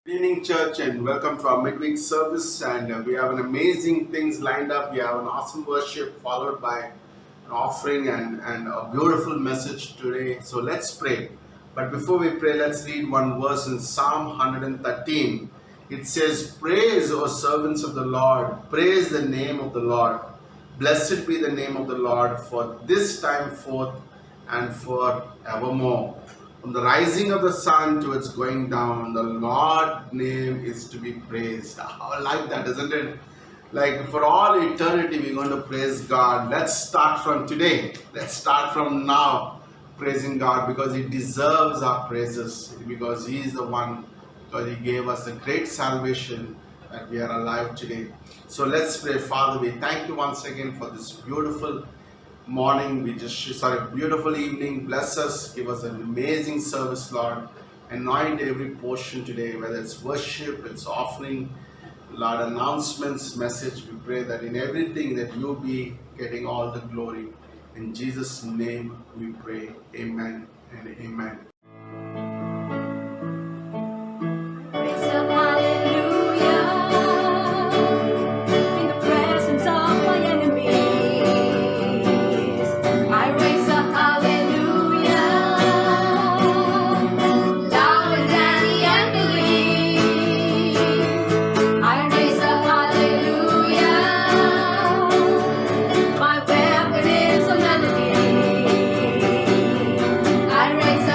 Good evening, church, and welcome to our midweek service. And we have an amazing things lined up. We have an awesome worship followed by an offering and a beautiful message today. So let's pray. But before we pray, let's read one verse in Psalm 113. It says, "Praise, O servants of the Lord, praise the name of the Lord. Blessed be the name of the Lord for this time forth and forevermore." From the rising of the sun to its going down, the Lord's name is to be praised. I like that, isn't it? Like for all eternity, we're going to praise God. Let's start from today. Let's start from now praising God because He deserves our praises. Because He is the one, because He gave us a great salvation that we are alive today. So let's pray. Father, we thank you once again for this beautiful morning, beautiful evening. Bless us, give us an amazing service, Lord. Anoint every portion today, whether it's worship, it's offering, Lord, announcements, message. We pray that in everything that you'll be getting all the glory. In Jesus' name we pray. Amen and amen. My weapon is a melody. I raise a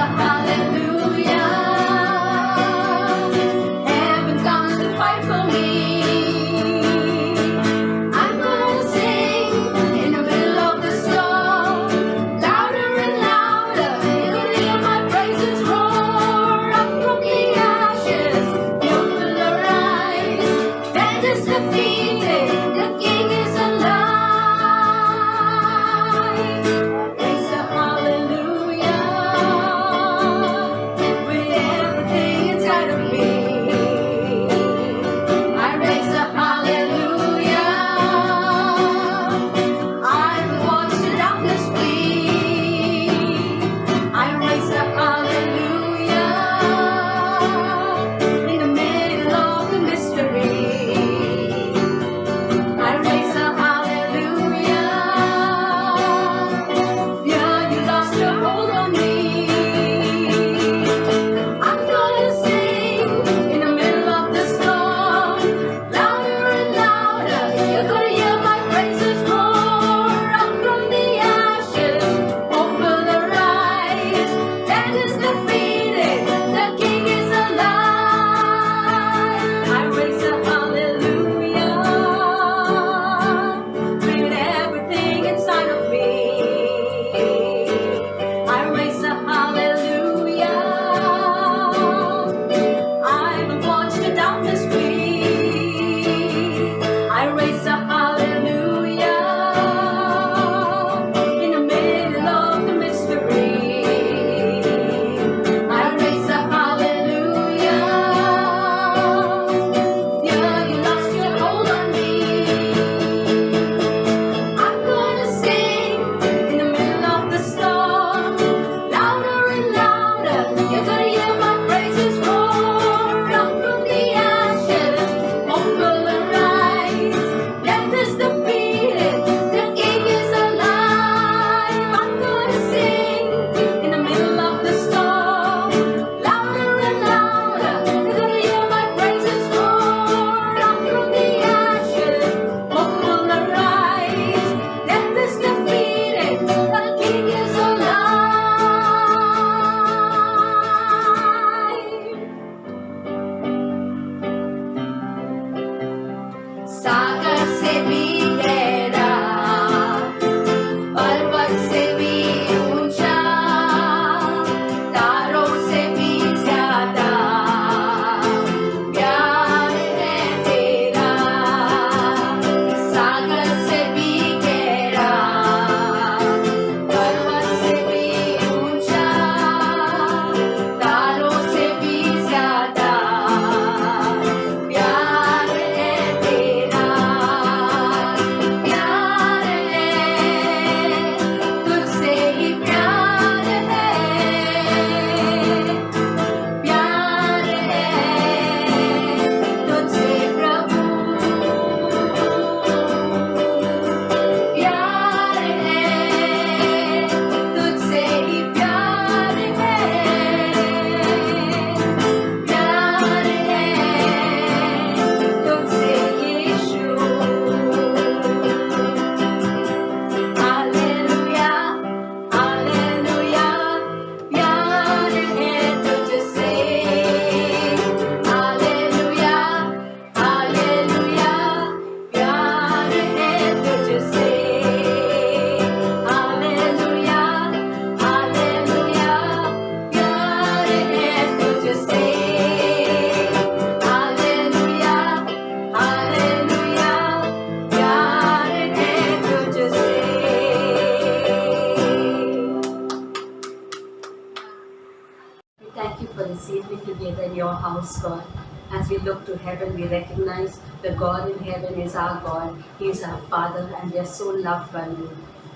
house, God. As we look to heaven, we recognize the God in heaven is our God. He is our Father, and we are so loved by you.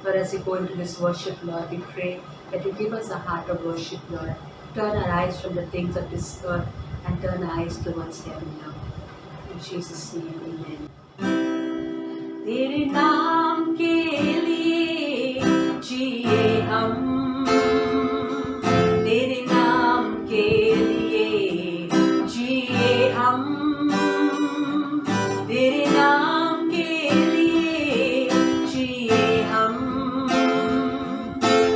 Lord, as we go into this worship, Lord, we pray that you give us a heart of worship, Lord. Turn our eyes from the things of this earth and turn our eyes towards heaven now. In Jesus' name, amen. तेरे नाम के लिए जिए हम, तेरे नाम के लिए जिए हम, तेरे नाम के लिए जिए हम,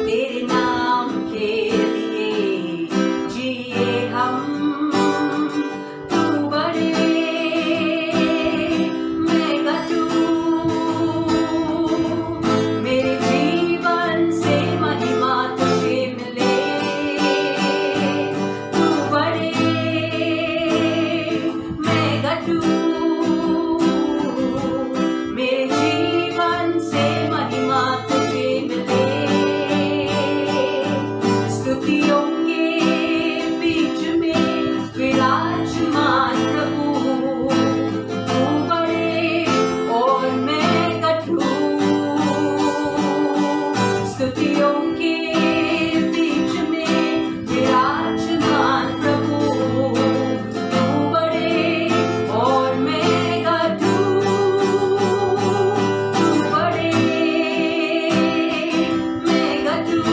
तेरे नाम के लिए जिए हम। तू बड़े मैं गटू, मेरे जीवन से महिमा तुझे मिले। तू बड़े मैं गटू, मेरे जीवन से महिमा तुझे मिले। स्तुतियों के बीच में विराजमान प्रभु, तू बड़े और मैं गटू। स्तुतियों के बीच में विराजमान प्रभु, तू बड़े और मैं गटू। तू बड़े मैं गटू,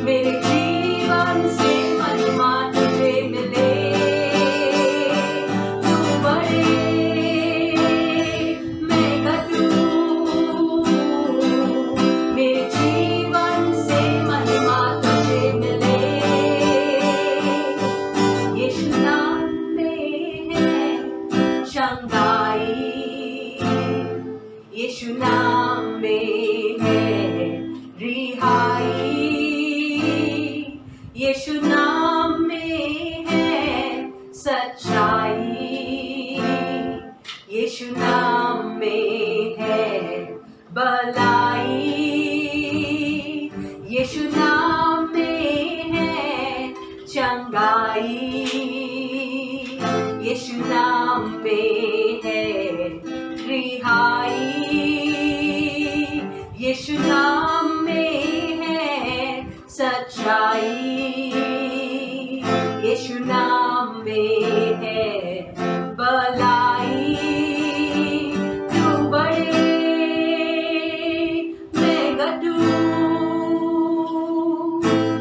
मेरे जीवन से महिमा तुझे मिले। तू बड़े मैं गटू, मेरे जीवन से महिमा तुझे मिले। यीशु नाम में है चंगाई, यीशु नाम में है रिहाई, यीशु नाम में है सच्चाई, यीशु नाम में है भलाई, यीशु नाम में है चंगाई, यीशु नाम में है रिहाई, यीशु नाम में है सच्चाई, यीशु नाम में है भलाई। तू बड़े मैं गटू,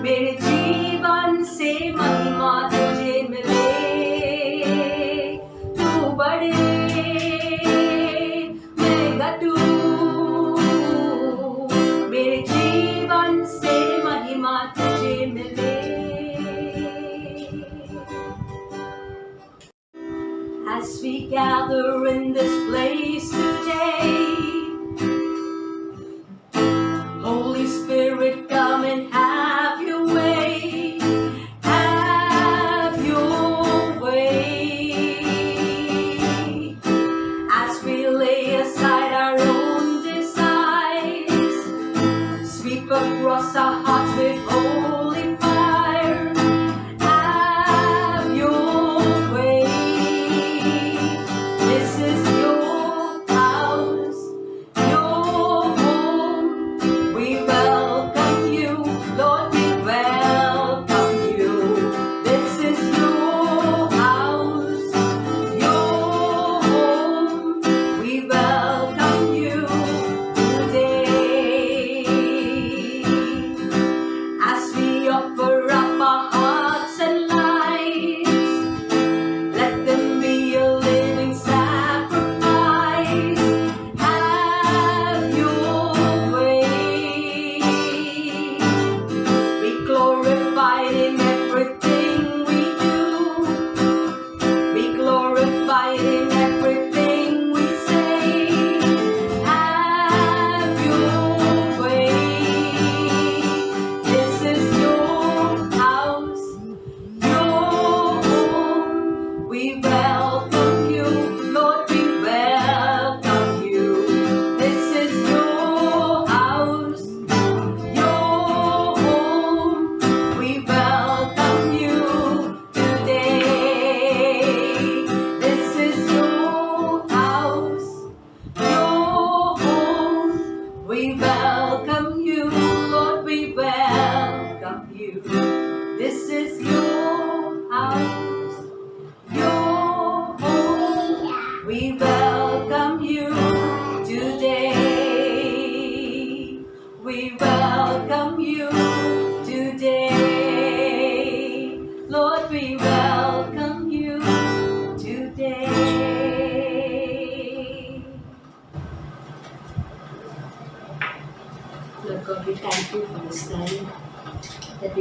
मेरे जीवन से महिमा तुझे मिले। तू बड़े मैं गटू, मेरे जीवन से महिमा तुझे मिले। As we gather in this place today, Holy Spirit, come and have your way. Have your way. As we lay aside our own desires, sweep across our hearts with holy fire. Have your way. This is your house.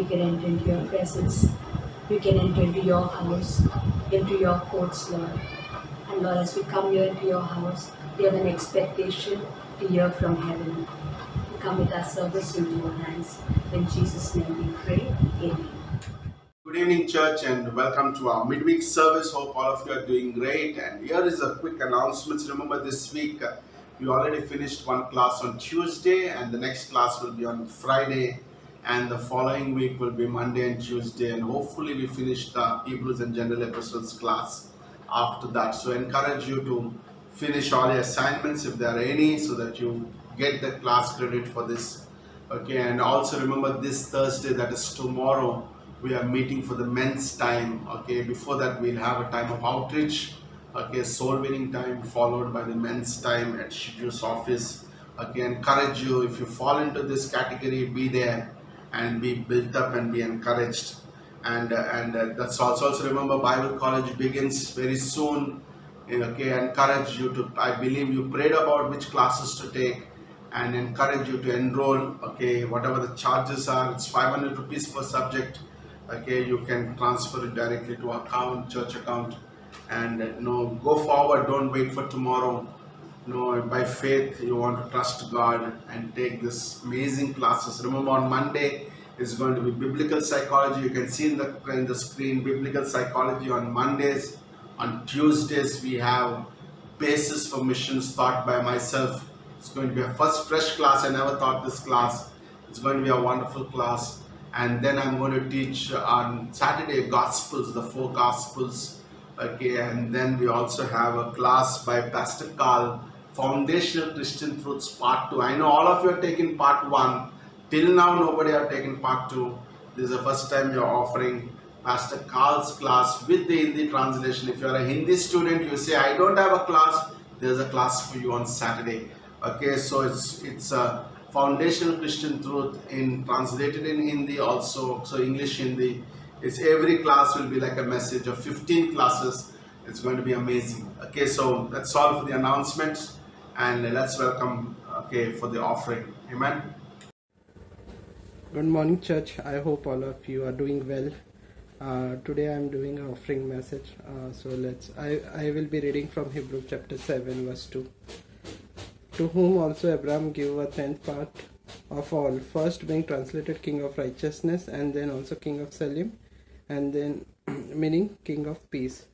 can enter into your presence. We can enter into your house, into your courts, Lord. And Lord, as we come here into your house, we have an expectation to hear from heaven. We come with our service into your hands. In Jesus' name we pray. Amen. Good evening, church, and welcome to our midweek service. Hope all of you are doing great. And here is a quick announcement. Remember, this week we already finished one class on Tuesday, and the next class will be on Friday, and the following week will be Monday and Tuesday. And hopefully, we finish the Hebrews and General Epistles class after that. So, I encourage you to finish all your assignments if there are any, so that you get the class credit for this. Okay, and also remember this Thursday, that is tomorrow, we are meeting for the men's time. Okay, before that we'll have a time of outreach, okay, soul winning time, followed by the men's time at Shiju's office. Okay, encourage you, if you fall into this category, be there and be built up and be encouraged. And that's also remember, Bible college begins very soon. Okay, encourage you to, I believe you prayed about which classes to take, and encourage you to enroll. Okay, whatever the charges are, it's 500 rupees per subject. Okay, you can transfer it directly to account, church account, and go forward. Don't wait for tomorrow. By faith you want to trust God and take this amazing classes. Remember, on Monday is going to be biblical psychology. You can see in the screen, biblical psychology on Mondays. On Tuesdays we have basis for missions taught by myself. It's going to be a first fresh class. I never taught this class. It's going to be a wonderful class. And then I'm going to teach on Saturday Gospels, the 4 Gospels. Okay, and then we also have a class by Pastor Carl, Foundational Christian Truths Part 2. I know all of you are taking Part 1. Till now, nobody have taken Part 2. This is the first time you're offering Pastor Carl's class with the Hindi translation. If you're a Hindi student, you say, I don't have a class, there's a class for you on Saturday. Okay, so it's a Foundational Christian Truth translated in Hindi also, so English Hindi. It's every class will be like a message of 15 classes. It's going to be amazing. Okay, so that's all for the announcements, and let's welcome for the offering. Amen. Good morning, church. I hope all of you are doing well. Today I am doing an offering message. I will be reading from Hebrews chapter 7 verse 2. To whom also Abraham gave a tenth part of all, first being translated King of Righteousness, and then also King of Salem, and then meaning King of Peace.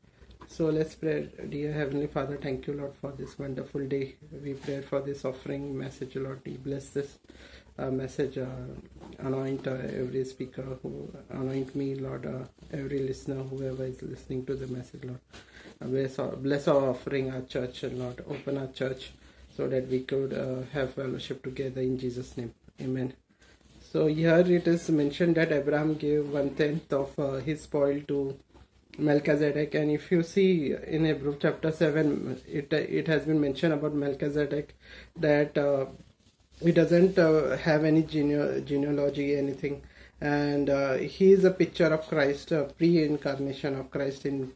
So let's pray. Dear Heavenly Father, thank you, Lord, for this wonderful day. We pray for this offering message, Lord. You bless this message, anoint every speaker, anoint me, Lord, every listener, whoever is listening to the message, Lord. Bless our offering, our church, Lord. Open our church, so that we could have fellowship together in Jesus' name. Amen. So here it is mentioned that Abraham gave 1/10 of his spoil to Melchizedek, and if you see in Hebrews chapter 7, it has been mentioned about Melchizedek that he doesn't have any genealogy, anything, and he is a picture of Christ, pre-incarnation of Christ in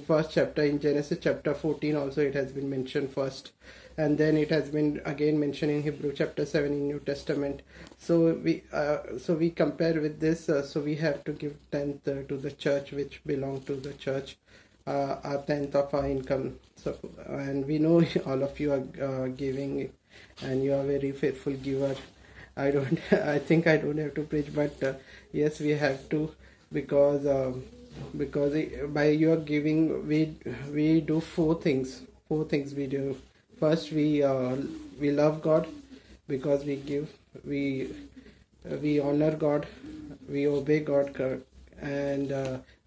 first chapter. In Genesis chapter 14 also it has been mentioned first, and then it has been again mentioned in Hebrew chapter 7 in New Testament. So we compare with this, so we have to give 10th to the church, which belong to the church, our 10th of our income. So, and we know all of you are giving, and you are very faithful giver. I think I don't have to preach, but yes, we have to, because by your giving we do four things we do. First, we love God, because we give, we honor God, we obey God, and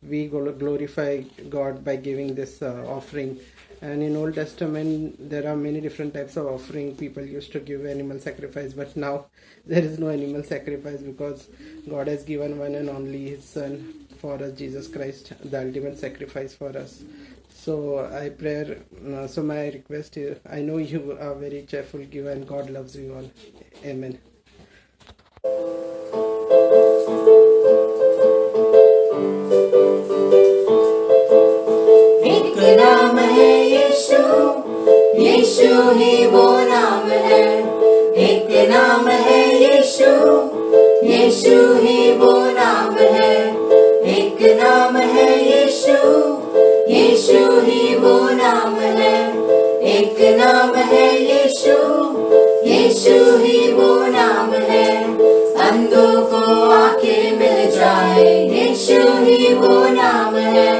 we glorify God by giving this offering. And in Old Testament there are many different types of offering. People used to give animal sacrifice, but now there is no animal sacrifice, because God has given one and only His Son for us, Jesus Christ, the ultimate sacrifice for us. So I pray, so my request is, I know you are very cheerful giver, and God loves you all. Amen. एक नाम है यीशु, यीशु ही वो नाम है। एक नाम है यीशु, यीशु ही वो नाम वो नाम है, एक नाम है यीशु, यीशु ही वो नाम है। अंधों को आंखें मिल जाए, यीशु ही वो नाम है।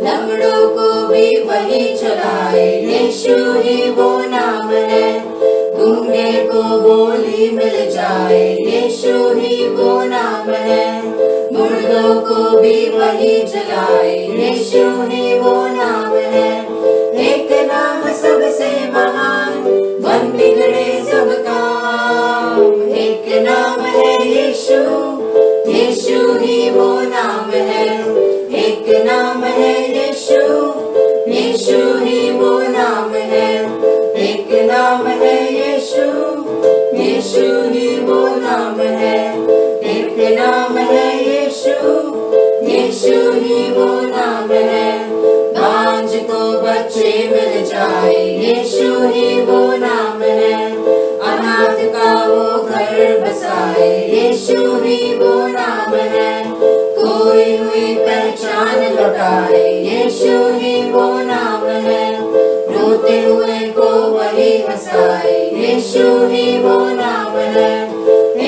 लंगड़ों को भी वही चलाए, यीशु ही वो नाम है। गूंगे को बोली मिल जाए, यीशु ही वो नाम है। मुर्दों को भी वही जलाए, यीशु ही वो नाम है। एक नाम सबसे महान, मन बिगड़े सब काम। एक नाम है यीशु, यीशु ही वो नाम है। एक नाम है यीशु, यीशु ही वो नाम है। एक नाम है यीशु, यीशु ही वो नाम है। एक नाम है यीशु, यीशु ही वो नाम है। बांझ को बच्चे मिल जाए, यीशु ही वो नाम है। अनाथ का वो घर बसाए, यीशु ही वो नाम है। खोई हुई पहचान लौटाए, यीशु ही वो नाम है। रोते हुए को वही हंसाए, यीशु ही वो नाम है।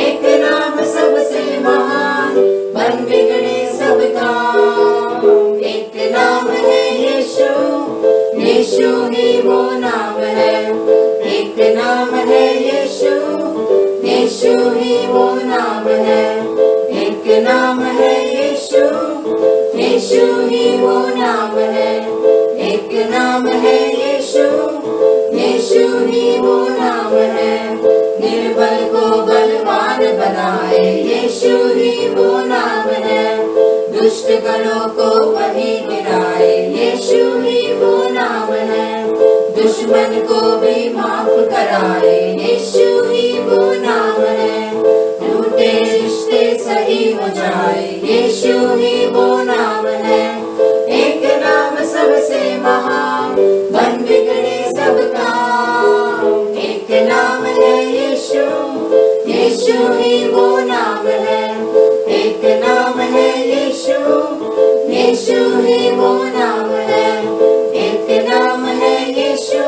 एक नाम सबसे महान, मन बिगड़े सब काम। एक नाम है यीशु, यीशु ही वो नाम है। एक नाम है यीशु, यीशु ही वो नाम है। एक नाम है यीशु, यीशु ही वो नाम है। एक नाम है यीशु, यीशु ही वो नाम है। निर्बल को बलवान बनाए, यीशु ही वो नाम है। दुष्ट गणों को वही गिराए, यीशु ही वो नाम है। दुश्मन को भी माफ कराए, यीशु ही वो नाम है। टूटे रिश्ते सही हो जाए, यीशु ही वो नाम है। एक नाम सबसे महान, मन बिगड़े सब काम। एक नाम है यीशु, यीशु ही वो नाम है। एक नाम है यीशु, यीशु ही वो नाम है। एक नाम है यीशु,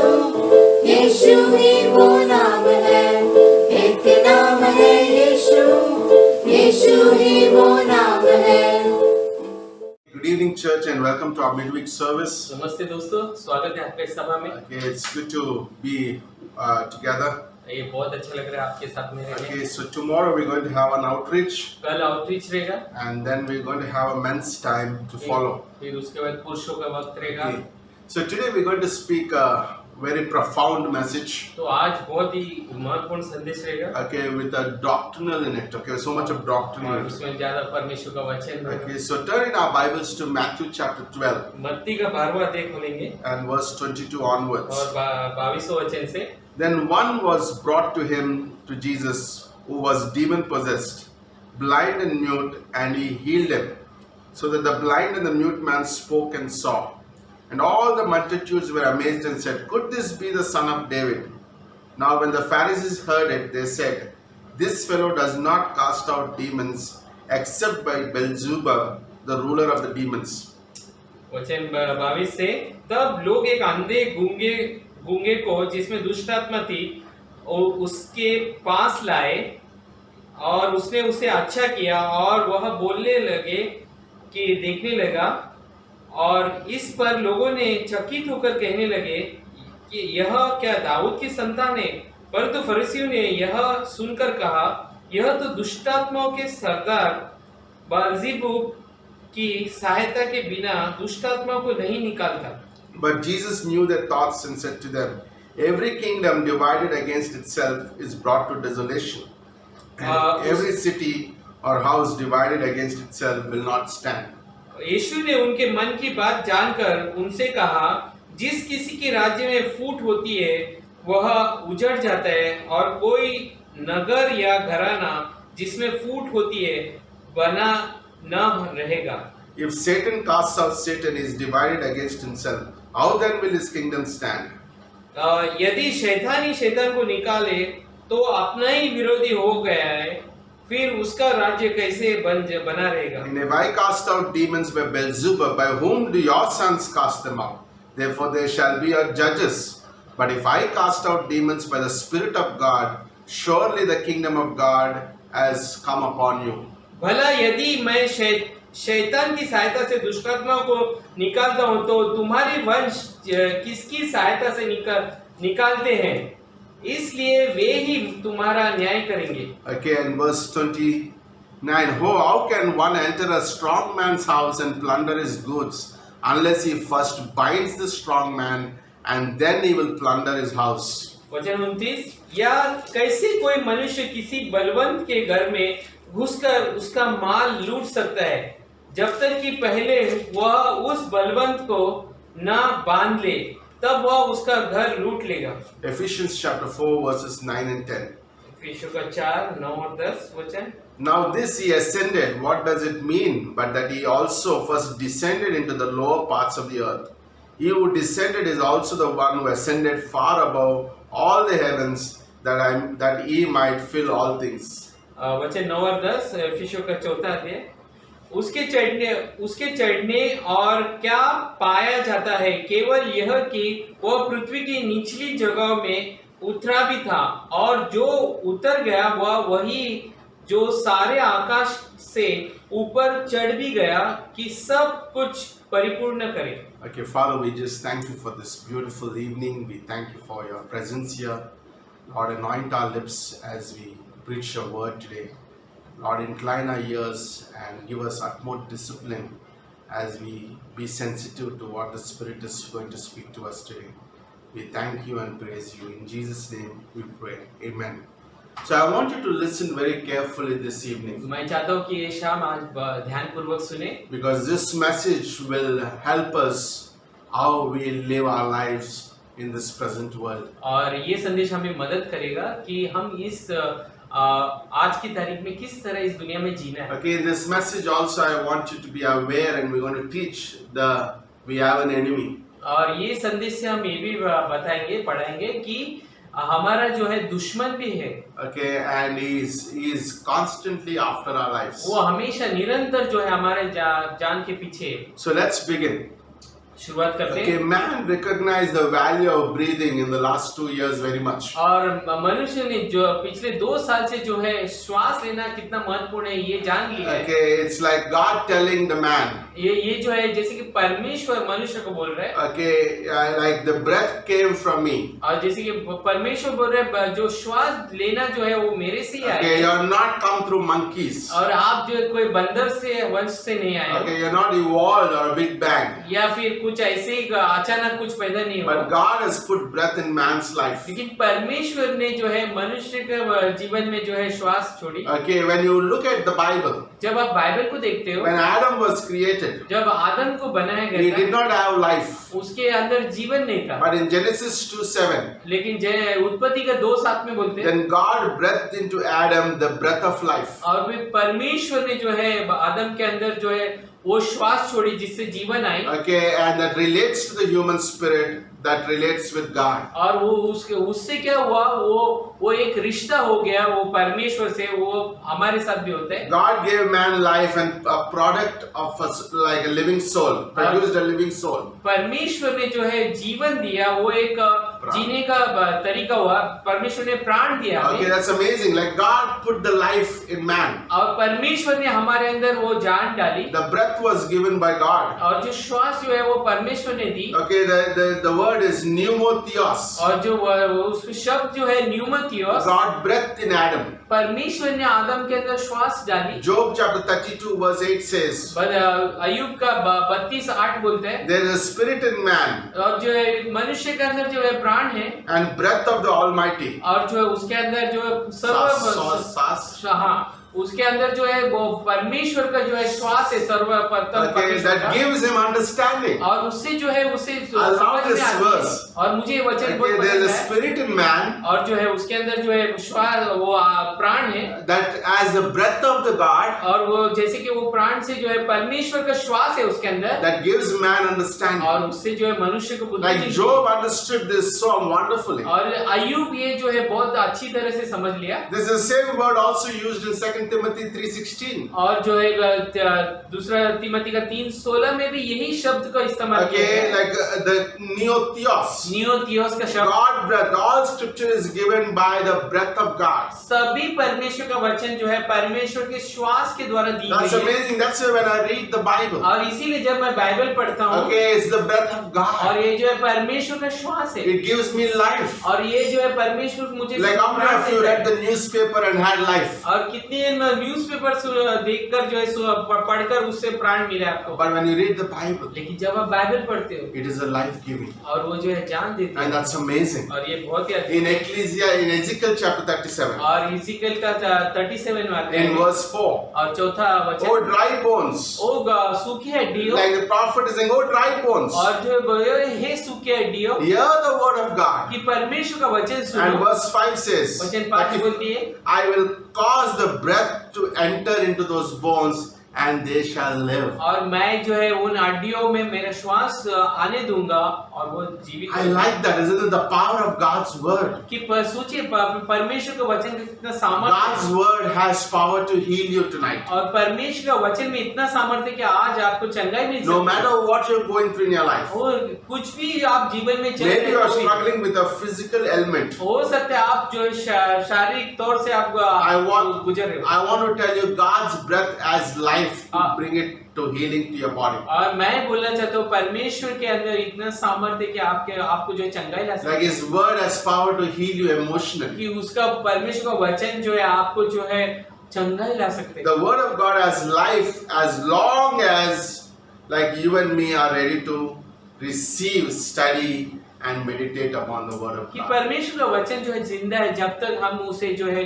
यीशु ही वो नाम है। एक नाम है यीशु, यीशु ही वो नाम है। Good evening, church, and welcome to our midweek service. नमस्ते दोस्तों, स्वागत है आपके सभा में। Okay, it's good to be together. ये बहुत अच्छा लग रहा है आपके साथ में रहने। Okay, so tomorrow we're going to have an outreach, कल आउटरीच रहेगा, and then we're going to have a men's time to follow. फिर उसके बाद पुरुषों का वक्त रहेगा। Okay. So today we're going to speak a very profound message. तो आज बहुत ही महत्वपूर्ण संदेश रहेगा। Okay, with a doctrinal in it. Okay, so much of doctrine और in it. उसमें ज्यादा परमेश्वर का वचन है। Okay, so turn in our Bibles to Matthew chapter 12 मत्ती का 12वां अध्याय खोलेंगे and verse 22 onwards. और 22वां वचन से। Then one was brought to him, to Jesus, who was demon possessed, blind and mute, and he healed him, so that the blind and the mute man spoke and saw. And all the multitudes were amazed and said, "Could this be the son of David?" Now when the Pharisees heard it, they said, "This fellow does not cast out demons except by Beelzebub, the ruler of the demons." वचन 22 से, तब लोग एक अंधे गूंगे को जिसमें दुष्ट आत्मा थी और उसके पास लाए, और उसने उसे अच्छा किया और वह बोलने लगे कि देखने लगा। और इस पर लोगों ने चकित होकर कहने लगे कि यह क्या दाऊद की संतान है? परंतु फरीसियों ने यह सुनकर कहा, यह तो दुष्टात्माओं के सरदार बेल्ज़ेबूब की सहायता के बिना दुष्टात्मा को नहीं निकालता। But Jesus knew their thoughts and said to them, "Every kingdom divided against itself is brought to desolation, and every city or house divided against itself will not stand." यीशु ने उनके मन की बात जानकर उनसे कहा, जिस किसी के राज्य में फूट होती है वह उजड़ जाता है, और कोई नगर या घराना जिसमें फूट होती है बना न रहेगा। If Satan casts out Satan, he is divided against himself. How then will his kingdom stand? यदि शैतान ही शैतान को निकाले तो अपना ही विरोधी हो गया है, फिर उसका राज्य कैसे बना रहेगा? And if I cast out demons by Beelzebub, by whom do your sons cast them out? therefore they shall be your judges. But if I cast out demons by the Spirit of God, surely the kingdom of God has come upon you. भला यदि मैं शैतान की सहायता से दुष्टात्माओं को निकालता हूँ तो तुम्हारे वंश किसकी सहायता से निकालते हैं, इसलिए वे ही तुम्हारा न्याय करेंगे. Okay, and verse 29, how can one enter a strong man's house and plunder his goods unless he first binds the strong man and then he will plunder his house? वचन 29, या कैसे कोई मनुष्य किसी बलवंत के घर में घुसकर उसका माल लूट सकता है जब तक कि पहले वह उस बलवंत को ना बांध ले, तब वह उसका घर लूट लेगा. Ephesians chapter 4 verses 9 and 10. इफिसियों का 4, 9 और 10 वचन. Now this he ascended, what does it mean? But that he also first descended into the lower parts of the earth. He who descended is also the one who ascended far above all the heavens, that he might fill all things. वचन 9 और 10 इफिसियों का 4 अध्याय. उसके चढ़ने और क्या पाया जाता है, केवल यह कि वह पृथ्वी की निचली जगहों में उतरा भी था, और जो उतर गया वह वही जो सारे आकाश से ऊपर चढ़ भी गया कि सब कुछ परिपूर्ण करे. Okay, Father, we just thank you for this beautiful evening. We thank you for your presence here. Lord, anoint our lips as we preach your word today. Lord, incline our ears and give us utmost discipline as we be sensitive to what the Spirit is going to speak to us today. We thank you and praise you. In Jesus' name we pray. Amen. So I want you to listen very carefully this evening, मैं चाहता हूँ कि ये शाम आज ध्यानपूर्वक सुने, because this message will help us how we live our lives in this present world. और ये संदेश हमें मदद करेगा कि हम इस आज की तारीख में किस तरह इस दुनिया में जीना है. Okay, in this message also I want you to be aware, and we're going to teach we have an enemy. और ये संदेश से हम ये भी बताएंगे, पढ़ाएंगे कि हमारा जो है दुश्मन भी है. Okay, and he is constantly after our lives. वो हमेशा निरंतर जो है हमारे जान के पीछे. So let's begin. शुरुआत करते Okay, हैं. man recognized the value of breathing in the last 2 years very much. और मनुष्य ने जो पिछले 2 साल से जो है श्वास लेना कितना महत्वपूर्ण है ये जान लिया है. Okay, it's like God telling the man. ये जो है जैसे कि परमेश्वर मनुष्य को बोल रहे हैं. Okay, like the breath came from me. और जैसे कि परमेश्वर बोल रहे हैं जो श्वास लेना जो है वो मेरे से ही आया. Okay, you're not come through monkeys. और आप जो कोई बंदर से वंश से नहीं आए. Okay, you're not evolved or a big bang. या फिर कुछ ऐसे ही अचानक कुछ पैदा नहीं हुआ. But God has put breath in man's life. लेकिन परमेश्वर ने जो है मनुष्य के जीवन में जो है श्वास छोड़ी. Okay, when you look at the Bible, जब आप बाइबल को देखते हो, when Adam was created, जब आदम को बनाया he गया did था, not have life. उसके अंदर जीवन नहीं था. But in Genesis 2:7, लेकिन उत्पत्ति का 2:7 में बोलते हैं, then God breathed into Adam the breath of life. और वे परमेश्वर ने जो है आदम के अंदर जो है वो श्वास छोड़ी जिससे जीवन आई. Okay, and that relates to the human spirit that relates with God. और वो उससे क्या हुआ, वो एक रिश्ता हो गया वो परमेश्वर से, वो हमारे साथ भी होता है. God gave man life and a product of like a living soul, produced a living soul. परमेश्वर ने जो है जीवन दिया, वो एक जीने का तरीका हुआ. परमेश्वर ने प्राण दिया. Okay, that's amazing. Like God put the life in man. और परमेश्वर ने हमारे अंदर वो जान डाली. The breath was given by God. और जो श्वास जो है वो परमेश्वर ने दी. Okay, the word is pneumotheos. और जो उस शब्द जो है न्यूमथियोस, God breathed in Adam. परमेश्वर ने आदम के अंदर श्वास डाली. Job chapter 32 verse 8 says, अय्यूब का 32:8 बोलते हैं, there is a spirit in man और जो है मनुष्य के अंदर जो है प्राण है, and breath of the Almighty. और जो है उसके अंदर जो है हाँ, उसके अंदर जो है वो परमेश्वर का जो है श्वास है सर्वप्रथम. Okay, that gives him understanding. और उससे जो है उसे I love this verse. और मुझे वचन बहुत Okay, there is a पसंद है. spirit in man और जो है उसके अंदर जो है श्वास वो प्राण है, that as the breath of the God और वो जैसे कि वो प्राण से जो है परमेश्वर का श्वास है उसके अंदर, that gives man understanding. और उससे जो है मनुष्य को बुद्धि Like मिलती है. Job understood this so wonderfully. और अय्यूब ये जो है बहुत अच्छी तरह से समझ लिया. This is the same word also used in 2 Timothy 3:16. और जो है दूसरा तिमोथी का 3:16 में भी यही शब्द का इस्तेमाल किया Okay, है। like the neotheos. नियोथियोस का शब्द, God breath. All scripture is given by the breath of God. सभी परमेश्वर का वचन जो है परमेश्वर के श्वास के द्वारा दी That's गई है। amazing. That's why when I read the Bible. और इसीलिए जब मैं बाइबल पढ़ता हूँ, Okay, it's the breath of God. और ये जो है परमेश्वर का श्वास है, It gives me life. और ये जो है परमेश्वर मुझे Like how many of you read the newspaper and had life? और कितने न्यूज़पेपर देखकर जो है पढ़कर उससे प्राण मिले आपको। But when you read the Bible, लेकिन जब आप बाइबल पढ़ते हो, it is a life giving. और वो जो है जान देती And है, that's amazing. और ये बहुत ही In Ecclesia, in Ezekiel chapter 37, और इज़िकएल का 37 वाक्य in verse 4, और चौथा oh वचन, dry bones. ओ सूखी हड्डियों, Like the prophet is saying, oh dry bones. और जो है हे सूखी हड्डियों, Hear the word of God. कि परमेश्वर का वचन And सुनो। verse 5 says, वचन that 5 if बोलती है, I will cause the breath to enter into those bones and they shall live. और मैं जो है उन हड्डियों में मेरा श्वास आने दूंगा और वो जीवित I like that, isn't it? The power of God's word. कि सोचिए परमेश्वर का वचन का कितना सामर्थ्य God's है, word has power to heal you tonight. और परमेश्वर का वचन में इतना सामर्थ्य है कि आज आपको चंगाई मिल No सकती है। matter what you're going through in your life. और कुछ भी आप जीवन में चल Maybe रहे you're हो, struggling with a physical ailment. हो सकता है आप जो है शारीरिक तौर से आप गुजर रहे हो, I want to tell you God's breath as life to Ah. bring it to healing to your body. और मैं बोलना चाहता हूँ परमेश्वर के अंदर इतना सामर्थ्य है कि आपको जो है चंगाई ला सकता Like है, His word has power to heal you emotionally. कि उसका परमेश्वर का वचन जो है आपको जो है चंगाई ला सकते हैं। The word of God has life as long as like you and me are ready to receive, study and meditate upon the word of कि God. परमेश्वर का वचन जो है जिंदा है जब तक हम उसे जो है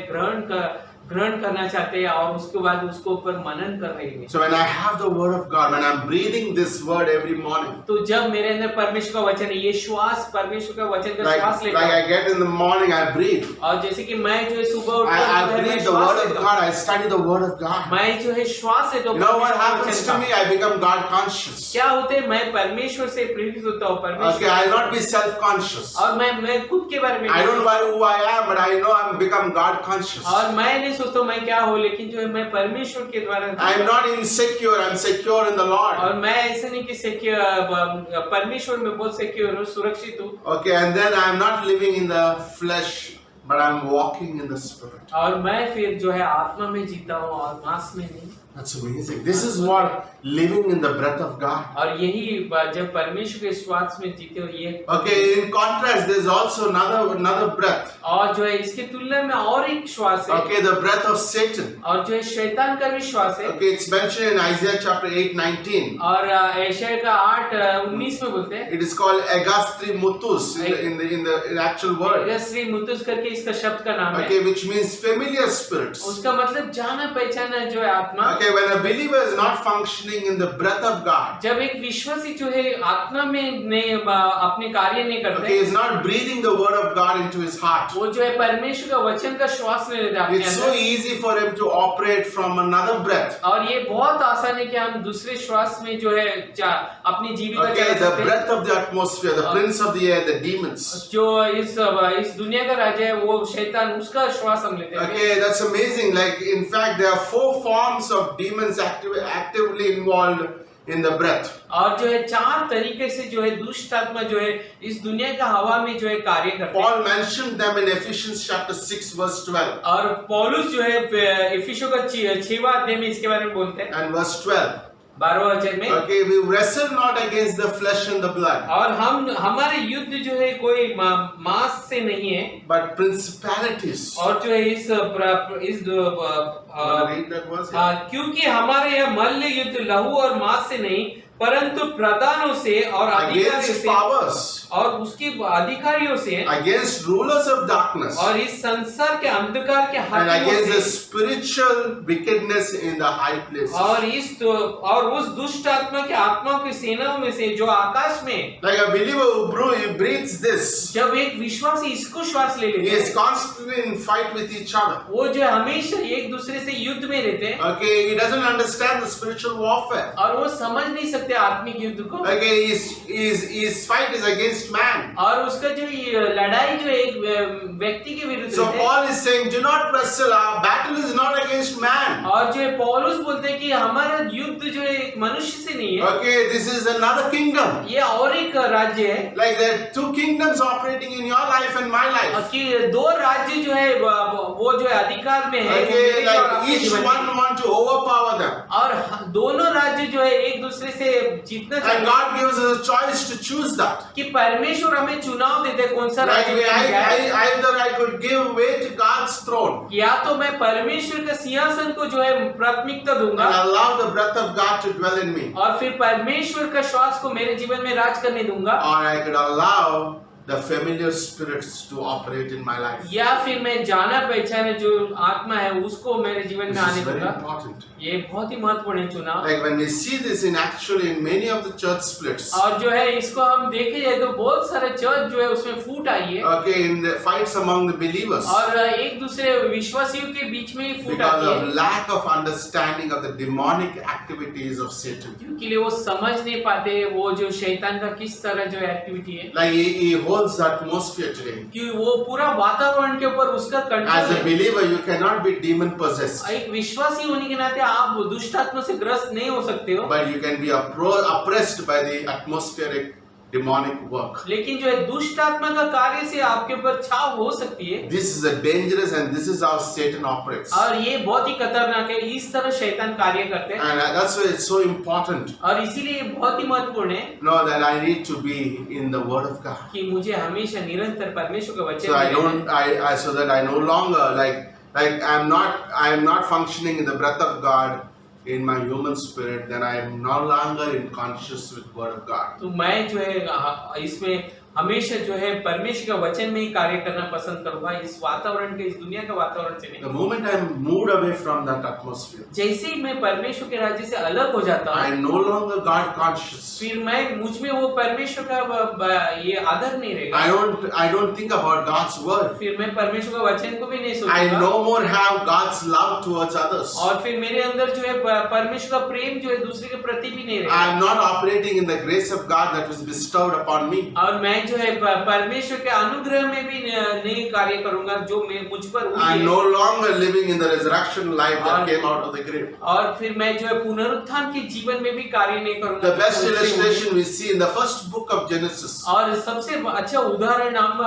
ग्रहण करना चाहते हैं और उसके बाद उसको ऊपर मनन कर रहे हैं। So when I have the word of God, when I'm breathing this word every morning, तो जब मेरे अंदर परमेश्वर का वचन है, ये श्वास परमेश्वर का वचन का श्वास लेता like हूँ, I get in the morning, I breathe. और जैसे कि मैं जो है सुबह उठकर I जो है मैं breathe the श्वास word of लेता हूँ, God. I study the word of God. मैं जो है श्वास लेता हूँ You know what परमेश्वर के happens वचन to का। me? I become God conscious. क्या होते है, मैं परमेश्वर से प्रेरित होता हूँ, Okay, परमेश्वर I'll not be self-conscious. और मैं खुद के बारे में I don't know who I am, but I know I'm become God conscious. और मैं नहीं सोचता हूँ मैं क्या हूँ, लेकिन जो है मैं परमेश्वर के द्वारा I'm not insecure. I'm secure in the Lord. और मैं ऐसे नहीं कि परमेश्वर में बहुत सिक्योर हूँ, सुरक्षित हूँ, Okay, and then I'm not living in the flesh, but I'm walking in the Spirit. और मैं फिर जो है आत्मा में जीता हूँ और मांस में नहीं। That's amazing. This is what living in the breath of God. और यही जब परमेश्वर के श्वास में जीते हो ये। Okay, in contrast, there's also another breath. और जो है इसके तुलना में और एक श्वास है, Okay, the breath of Satan. और जो है शैतान का भी श्वास है। Okay, it's mentioned in Isaiah chapter 8:19. और यशायाह का 8:19 में बोलते हैं, It is called Agastri Mutus in the actual word. Shri मुतुस करके इसका शब्द का नाम है। Okay, which means familiar spirits. उसका मतलब जाना पहचाना जो है आत्मा। Okay, when a believer is not functioning in the breath of God, जब एक विश्वासी जो है आत्मा में अपने कार्य नहीं okay, करते, is not breathing the word of God into his heart. वो जो है परमेश्वर का वचन का श्वास ले लेते हैं अपने It's so अंदर। easy for him to operate from another breath. और ये बहुत आसान है कि हम दूसरे श्वास में जो है अपनी जीविका Okay, चला the सकते हैं। breath of the atmosphere, the prince of the air, the demons. जो इस दुनिया का राजा है वो शैतान, उसका श्वास हम लेते हैं। Okay, that's amazing. Like, in fact, there are 4 forms of demons actively involved in the breath. और जो है 4 तरीके से जो है दुष्ट आत्मा जो है इस दुनिया का हवा में जो है कार्य करते हैं। Paul mentioned them in Ephesians chapter 6 verse 12 और पौलुस जो है इफिसियों का 6वां अध्याय में इसके बारे में बोलते हैं, and verse 12. 12वें वचन में। Okay, we wrestle not against the flesh and the blood, और हमारे युद्ध जो है कोई मांस से नहीं है, but principalities. और जो है Read that verse. क्योंकि हमारे यह मल्ल युद्ध लहू और मांस से नहीं परंतु प्रधानों से और अधिकारियों Against से powers, और उसके अधिकारियों से against rulers of darkness, और इस संसार के अंधकार के and against the हाकिमों से spiritual wickedness in the high places. और उस दुष्ट आत्मा के आत्माओं की सेनाओं में से जो आकाश में। Like a believer who breathes this, जब एक विश्वासी इसको श्वास ले he लेते is हैं, constantly in fight with each other. वो जो है हमेशा एक दूसरे से युद्ध में रहते हैं, Okay, he doesn't understand the spiritual warfare. और वो समझ नहीं सकते सकते आत्मिक युद्ध को। Okay, his fight is against man. और उसका जो ये लड़ाई जो है एक व्यक्ति के विरुद्ध So है। Paul is saying, do not wrestle. Our battle is not against man. और जो है पौलुस बोलते हैं कि हमारा युद्ध जो है एक मनुष्य से नहीं है, Okay, this is another kingdom. ये और एक राज्य है। Like there are two kingdoms operating in your life and my life. कि दो राज्य जो है वो जो है अधिकार में है, Okay, मेरे और like आपके each जीवन one में। want to overpower them. और दोनों राज्य जो है एक दूसरे से जीतना And चाहते हैं। God gives us a choice to choose that. कि परमेश्वर हमें चुनाव देते हैं कौन सा Like राज्य में हम जाएं। either I could give way to God's throne या तो मैं परमेश्वर के सिंहासन को जो है प्राथमिकता and दूंगा allow the breath of God to dwell in me, और फिर परमेश्वर का श्वास को मेरे जीवन में राज करने दूंगा, or I could allow the familiar spirits to operate in my life. या फिर मैं जाना पहचाने जो आत्मा है उसको मेरे जीवन This में आने is very दूंगा। important. ये बहुत ही महत्वपूर्ण है चुनाव। Like when we see this in actually in many of the church splits, और जो है इसको हम देखे जाए तो बहुत सारे चर्च जो है उसमें फूट आई है okay, in the fights among the believers, और एक दूसरे विश्वासियों के बीच में ही फूट because आती of है, lack of understanding of the demonic activities of Satan. क्योंकि वो समझ नहीं पाते वो जो शैतान का किस तरह जो एक्टिविटी है, Like he holds the atmosphere today. कि वो पूरा वातावरण के ऊपर उसका As कंट्रोल a है। believer, you cannot be demon possessed, एक विश्वासी होने के नाते आप दुष्ट आत्मा से ग्रस्त नहीं हो सकते हो, but you can be oppressed by the atmospheric demonic work. लेकिन जो है दुष्ट आत्मा का कार्य से आपके ऊपर छाव हो सकती है। This is a dangerous, and this is how Satan operates. और ये बहुत ही खतरनाक है, इस तरह शैतान कार्य करते हैं And that's why it's so important. और इसीलिए ये बहुत ही महत्वपूर्ण है Know that I need to be in the Word of God, कि मुझे हमेशा निरंतर परमेश्वर का वचन so I में don't, so that I no longer like I am not functioning in the breath of God in my human spirit. Then I am no longer in conscious with Word of God. तो मैं जो है इसमें हमेशा जो है परमेश्वर का वचन में ही कार्य करना पसंद करूंगा, इस वातावरण के, इस दुनिया का वातावरण से The नहीं। moment I am moved away from that atmosphere, जैसे ही मैं परमेश्वर के राज्य से अलग हो जाता I हूँ, am no longer God conscious. फिर मैं मुझ में वो परमेश्वर का ये आदर नहीं रहेगा, I don't think about God's word. फिर मैं परमेश्वर का वचन को भी नहीं I सोचूंगा no more have God's love towards others. और फिर मेरे अंदर जो है परमेश्वर का प्रेम जो है दूसरे के प्रति भी नहीं I रहेगा am not operating in the grace of God that was bestowed upon me. और मैं जो है परमेश्वर के अनुग्रह में भी नहीं कार्य करूंगा जो मैं मुझ पर हुई I am है। no longer living in the resurrection life that came out of the grave. और फिर मैं जो है पुनरुत्थान के जीवन में भी कार्य नहीं करूंगा। The best illustration we see in the first book of Genesis. और सबसे अच्छा उदाहरण हम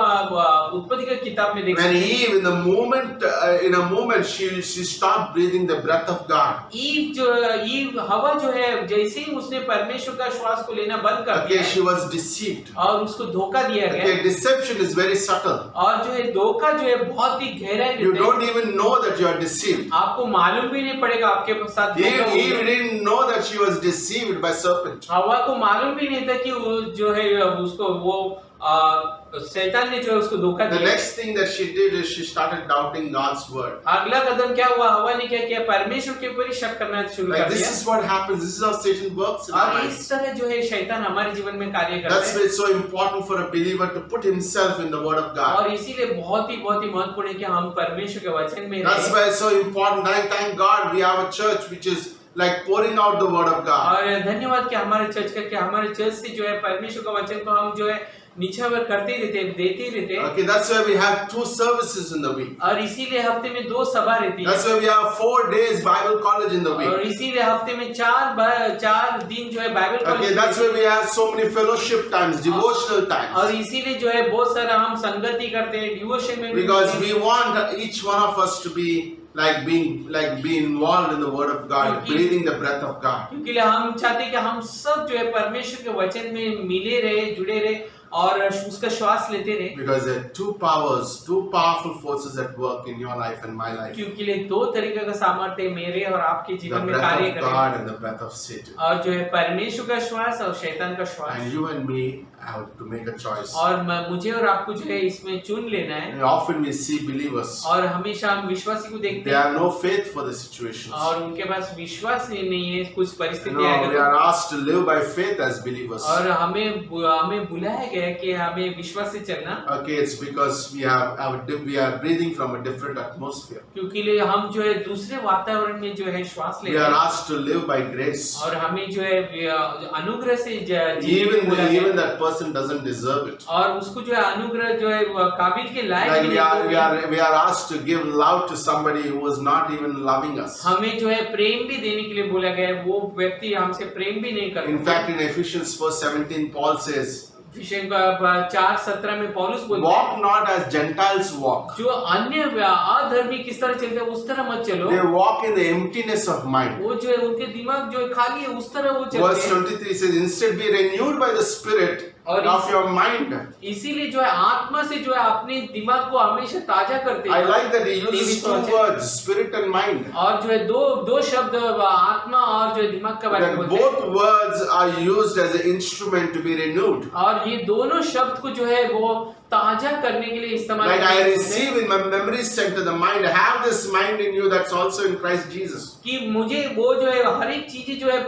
उत्पत्ति की किताब में देख When सकते हैं। Eve, in a moment, she stopped breathing the breath of God. Eve हवा जो है जैसे ही उसने परमेश्वर का श्वास को लेना बंद कर Okay, दिया she was deceived. और उसको धोखा दिया गया Okay, deception is very subtle. और जो है धोखा जो है बहुत ही गहराई You में don't even know that you are deceived. आपको मालूम भी नहीं पड़ेगा आपके साथ धोखा हो Eve गया। didn't know that she was deceived by serpent. हवा को मालूम भी नहीं था कि वो जो है उसको वो शैतान ने जो है उसको धोखा The दिया। next thing that she did is she started doubting God's word. अगला कदम क्या हुआ, हवा ने क्या किया, परमेश्वर के ऊपर ही शक करना शुरू Like कर this दिया। is what happens. This is how Satan works in our और lives. इस तरह जो है शैतान हमारे जीवन में कार्य करता That's है why it's so important for a believer to put himself in the Word of God. और इसीलिए बहुत ही महत्वपूर्ण है कि हम परमेश्वर के वचन में That's रहें। why it's so important. Thank God we have a church which is like pouring out the Word of God. और धन्यवाद कि हमारे चर्च का, कि हमारे चर्च से जो है परमेश्वर का वचन को हम जो है निछावर करते ही रहते, देते ही रहते। Okay, that's why we have 2 services in the week. और इसीलिए हफ्ते में 2 सभा रहती है That's why we have 4 days Bible college in the और week. इसीलिए हफ्ते में 4 दिन जो है Bible Okay, college that's why we have so many fellowship times, devotional और times. इसीलिए जो है बहुत सारा हम संगति करते हैं, डिवोशन में भी Because we want each one of us to be be involved in the Word of God, breathing the breath of God. क्योंकि हम चाहते हैं कि हम सब जो है परमेश्वर के वचन में मिले रहे, जुड़े रहे और उसका श्वास लेते रहे। Because there are 2 powerful forces at work in your life and my life. क्योंकि लिए 2 तरीके का सामर्थ्य मेरे और आपके The जीवन में breath कार्य of करे God and the breath of Satan. और जो है परमेश्वर का श्वास और शैतान का श्वास। And you and me have to make a choice. और मुझे और आपको जो है इसमें चुन लेना है। And often we see believers, और हमेशा हम विश्वासी को देखते they हैं have no faith for the situations. और उनके पास विश्वास नहीं है कुछ You परिस्थिति know, we आएगा are asked to live by faith as believers. और हमें बुलाया गया है कि हमें विश्वास से चलना, Okay, it's because we are breathing from a different atmosphere. क्योंकि लिए हम जो है दूसरे वातावरण में जो है श्वास We लेते are हैं asked to live by grace. और हमें जो है अनुग्रह से जीने को बोला गया। Even that person doesn't deserve it. और उसको जो है अनुग्रह जो है काबिल के लायक Like भी नहीं। we are asked to give love to somebody who is not even loving us. हमें जो है प्रेम भी देने के लिए बोला गया है, वो व्यक्ति हमसे प्रेम भी नहीं करता। In fact, in Ephesians 4:17, Paul says, विषय 4:17 में पौलुस बोलते "Walk हैं, not as Gentiles walk. जो अन्य अधर्मी किस तरह चलते हैं उस तरह मत चलो। They walk in the emptiness of mind." वो जो है उनके दिमाग जो है खाली है उस तरह वो चलते Verse हैं। 23 says, "Instead be renewed by the Spirit और of your mind." इसीलिए जो है आत्मा से जो है अपने दिमाग को हमेशा ताजा करते I हैं। like that he uses two words, spirit and mind. और जो है दो शब्द आत्मा और जो है दिमाग के बारे में That बोलते हैं। both words are used as an instrument to be renewed. और ये दोनों शब्द को जो है वो ताजा करने के लिए इस्तेमाल Like I करते हैं। receive in my memory center the mind. Have this mind in you that's also in Christ Jesus. कि मुझे वो जो है हर एक चीजें जो है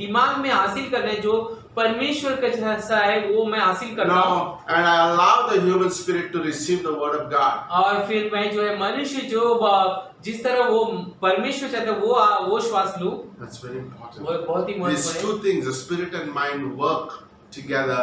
दिमाग में हासिल करने जो परमेश्वर का जैसा है वो मैं हासिल करता हूँ। Now, and I allow the human spirit to receive the word of God. और फिर मैं जो है मनुष्य जो जिस तरह वो परमेश्वर चाहता है वो श्वास लूं। That's very important. वो बहुत ही These महत्वपूर्ण two things, the spirit and mind, work together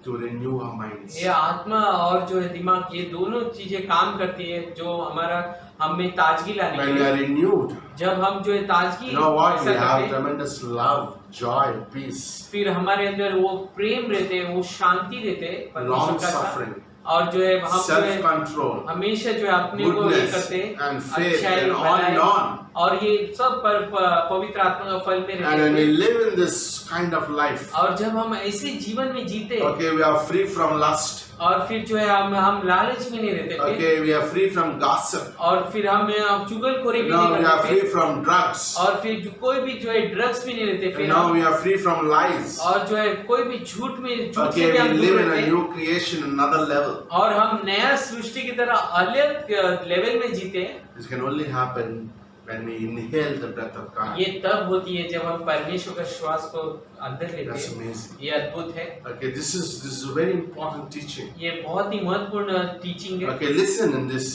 to renew our minds. है। ये आत्मा और जो है दिमाग ये दोनों चीजें काम करती है जो हमारा हमें ताजगी लाने के When we लिए। are renewed, जब हम जो है ताजगी you know what? ऐसा We करते have हैं, tremendous love, joy, peace, फिर हमारे अंदर वो प्रेम रहते हैं, वो शांति देते हैं परमेश्वर long का साथ। suffering, और जो है हम जो है self-control, हमेशा जो है अपने को ये goodness, करते हैं, and faith, अच्छाई, and on and भलाई, on. और ये सब पवित्र आत्मा का फल में And when रहते we हैं। live in this kind of life, और जब हम ऐसे जीवन में जीते हैं, okay, we are free from lust. और फिर जो है हम लालच में नहीं रहते फिर, Okay, we are free from gossip. और फिर हम चुगलखोरी भी Now नहीं we are करते free फिर, from drugs. और फिर कोई भी जो है ड्रग्स भी नहीं लेते फिर Now हम, we are free from lies. और जो है कोई भी झूठ से Okay, भी we हम दूर live in रहते a हैं, new creation, another level. और हम नया सृष्टि की तरह अलग लेवल में जीते हैं। This can only happen when we inhale the breath of God. ये तब होती है जब हम परमेश्वर का श्वास को अंदर लेते That's हैं। amazing. ये अद्भुत है, Okay, this is a very important teaching. ये बहुत ही महत्वपूर्ण टीचिंग है। Okay, listen in this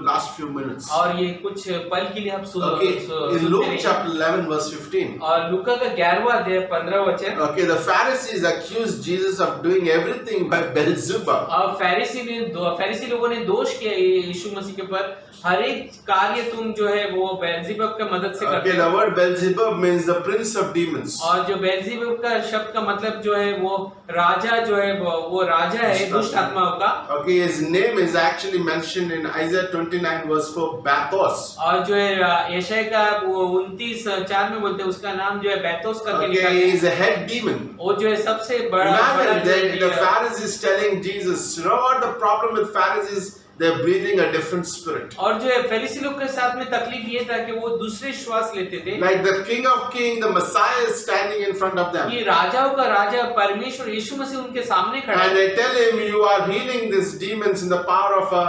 last few minutes. और ये कुछ पल के लिए आप Okay, in सुनते Luke रहिए। chapter 11 verse 15. और लूका का 11वां अध्याय 15 वचन। Okay, the Pharisees accused Jesus of doing everything by Beelzebub. और फरीसी लोगों ने दोष किया यीशु मसीह के ऊपर, हर एक कार्य तुम जो है वो बेल्जेबुल का मदद से करते Okay, the हो। word Beelzebub means the prince of demons. और जो बेल्जेबुल का शब्द का मतलब जो है वो राजा जो है वो राजा है दुष्ट आत्माओं का। Okay, his name is actually mentioned in Isaiah 29 verse 4, Bathos. और जो है यशाया का 29:4 में बोलते हैं उसका नाम जो है बैतोस करके लिखा Okay, he है। is a head demon. वो जो है सबसे बड़ा Imagine जो है the Pharisees telling Jesus, you know what the problem with Pharisees? They're breathing a different spirit. और जो है फरीसी लोग के साथ में तकलीफ ये था कि वो दूसरे श्वास लेते थे। Like the King of Kings, the Messiah is standing in front of them. ये राजाओं का राजा परमेश्वर यीशु मसीह उनके सामने खड़ा And है। they tell him, you are healing these demons in the power of a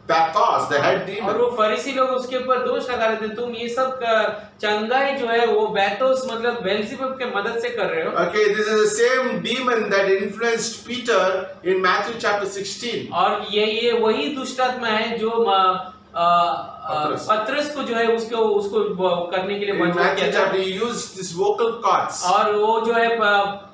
Bathos, the head और demon. वो फरीसी लोग उसके ऊपर दोष लगा रहे थे, तुम ये सब चंगाई जो है वो बैतोस मतलब बेल्जेबुल के मदद से कर रहे हो। Okay, this is the same demon that influenced Peter in Matthew chapter 16. और ये वही दुष्ट आत्मा है जो पत्रस को जो है उसको करने के लिए In मजबूर Matthew किया chapter, था। he used these vocal cords. और वो जो है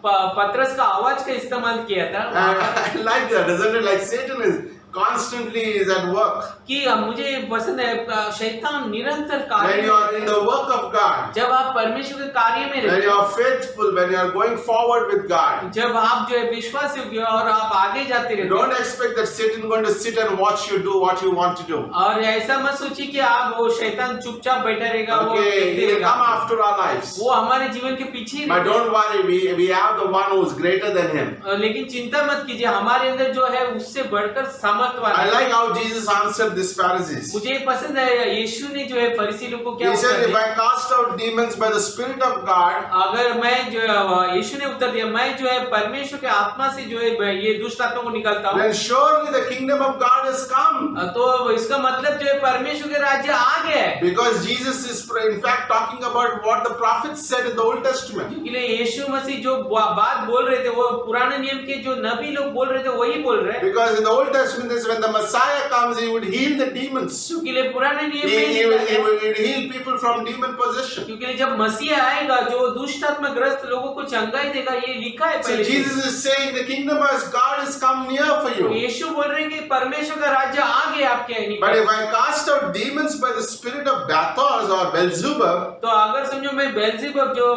पत्रस का आवाज का इस्तेमाल किया था। I like that, isn't it? Like Satan is constantly is at work. कि मुझे पसंद है शैतान निरंतर When कार्य you are in the work of God, जब आप परमेश्वर के कार्य में when रहते you हो, are faithful, when you are going forward with God, जब आप जो है विश्वास योग्य और आप आगे जाते रहते हो, don't expect that Satan is going to sit and watch you do what you want to do. और ऐसा मत सोचिए कि आप वो शैतान चुपचाप बैठा रहेगा, वो Okay, देखते he will रहेगा। come after our lives. वो हमारे जीवन के पीछे ही But रहते don't worry, we have the one who is greater than him. हैं। लेकिन चिंता मत कीजिए, हमारे अंदर जो है उससे बढ़कर सामर्थ्य सामर्थ वाला I है। like how Jesus answered this Pharisees. मुझे पसंद है यीशु ने जो है फरीसी लोगों को क्या He said, उत्तर if दिया। I cast out demons by the Spirit of God, अगर मैं जो है यीशु ने उत्तर दिया, मैं जो है परमेश्वर के आत्मा से जो है ये दुष्ट आत्मा को निकालता हूँ, then surely the kingdom of God has come. तो इसका मतलब जो है परमेश्वर के राज्य आ गया है। Because Jesus is in fact talking about what the prophets said in the Old Testament. क्योंकि यीशु मसीह जो बात बोल रहे थे वो पुराने नियम के जो नबी लोग बोल रहे थे वही बोल रहे हैं। Because in the Old Testament, is when the Messiah comes, he would heal the demons. क्योंकि पुराने नियम He में would heal people from demon possession. क्योंकि जब मसीह आएगा जो दुष्ट आत्मा ग्रस्त लोगों को चंगाई देगा, ये लिखा है So पहले से। Jesus is saying the kingdom of God has come near for तो you. यीशु बोल रहे हैं कि परमेश्वर का राज्य आ गया आपके निकट। But if I cast out demons by the spirit of Bathos or Beelzebub, तो अगर समझो मैं बेल्जेबुल जो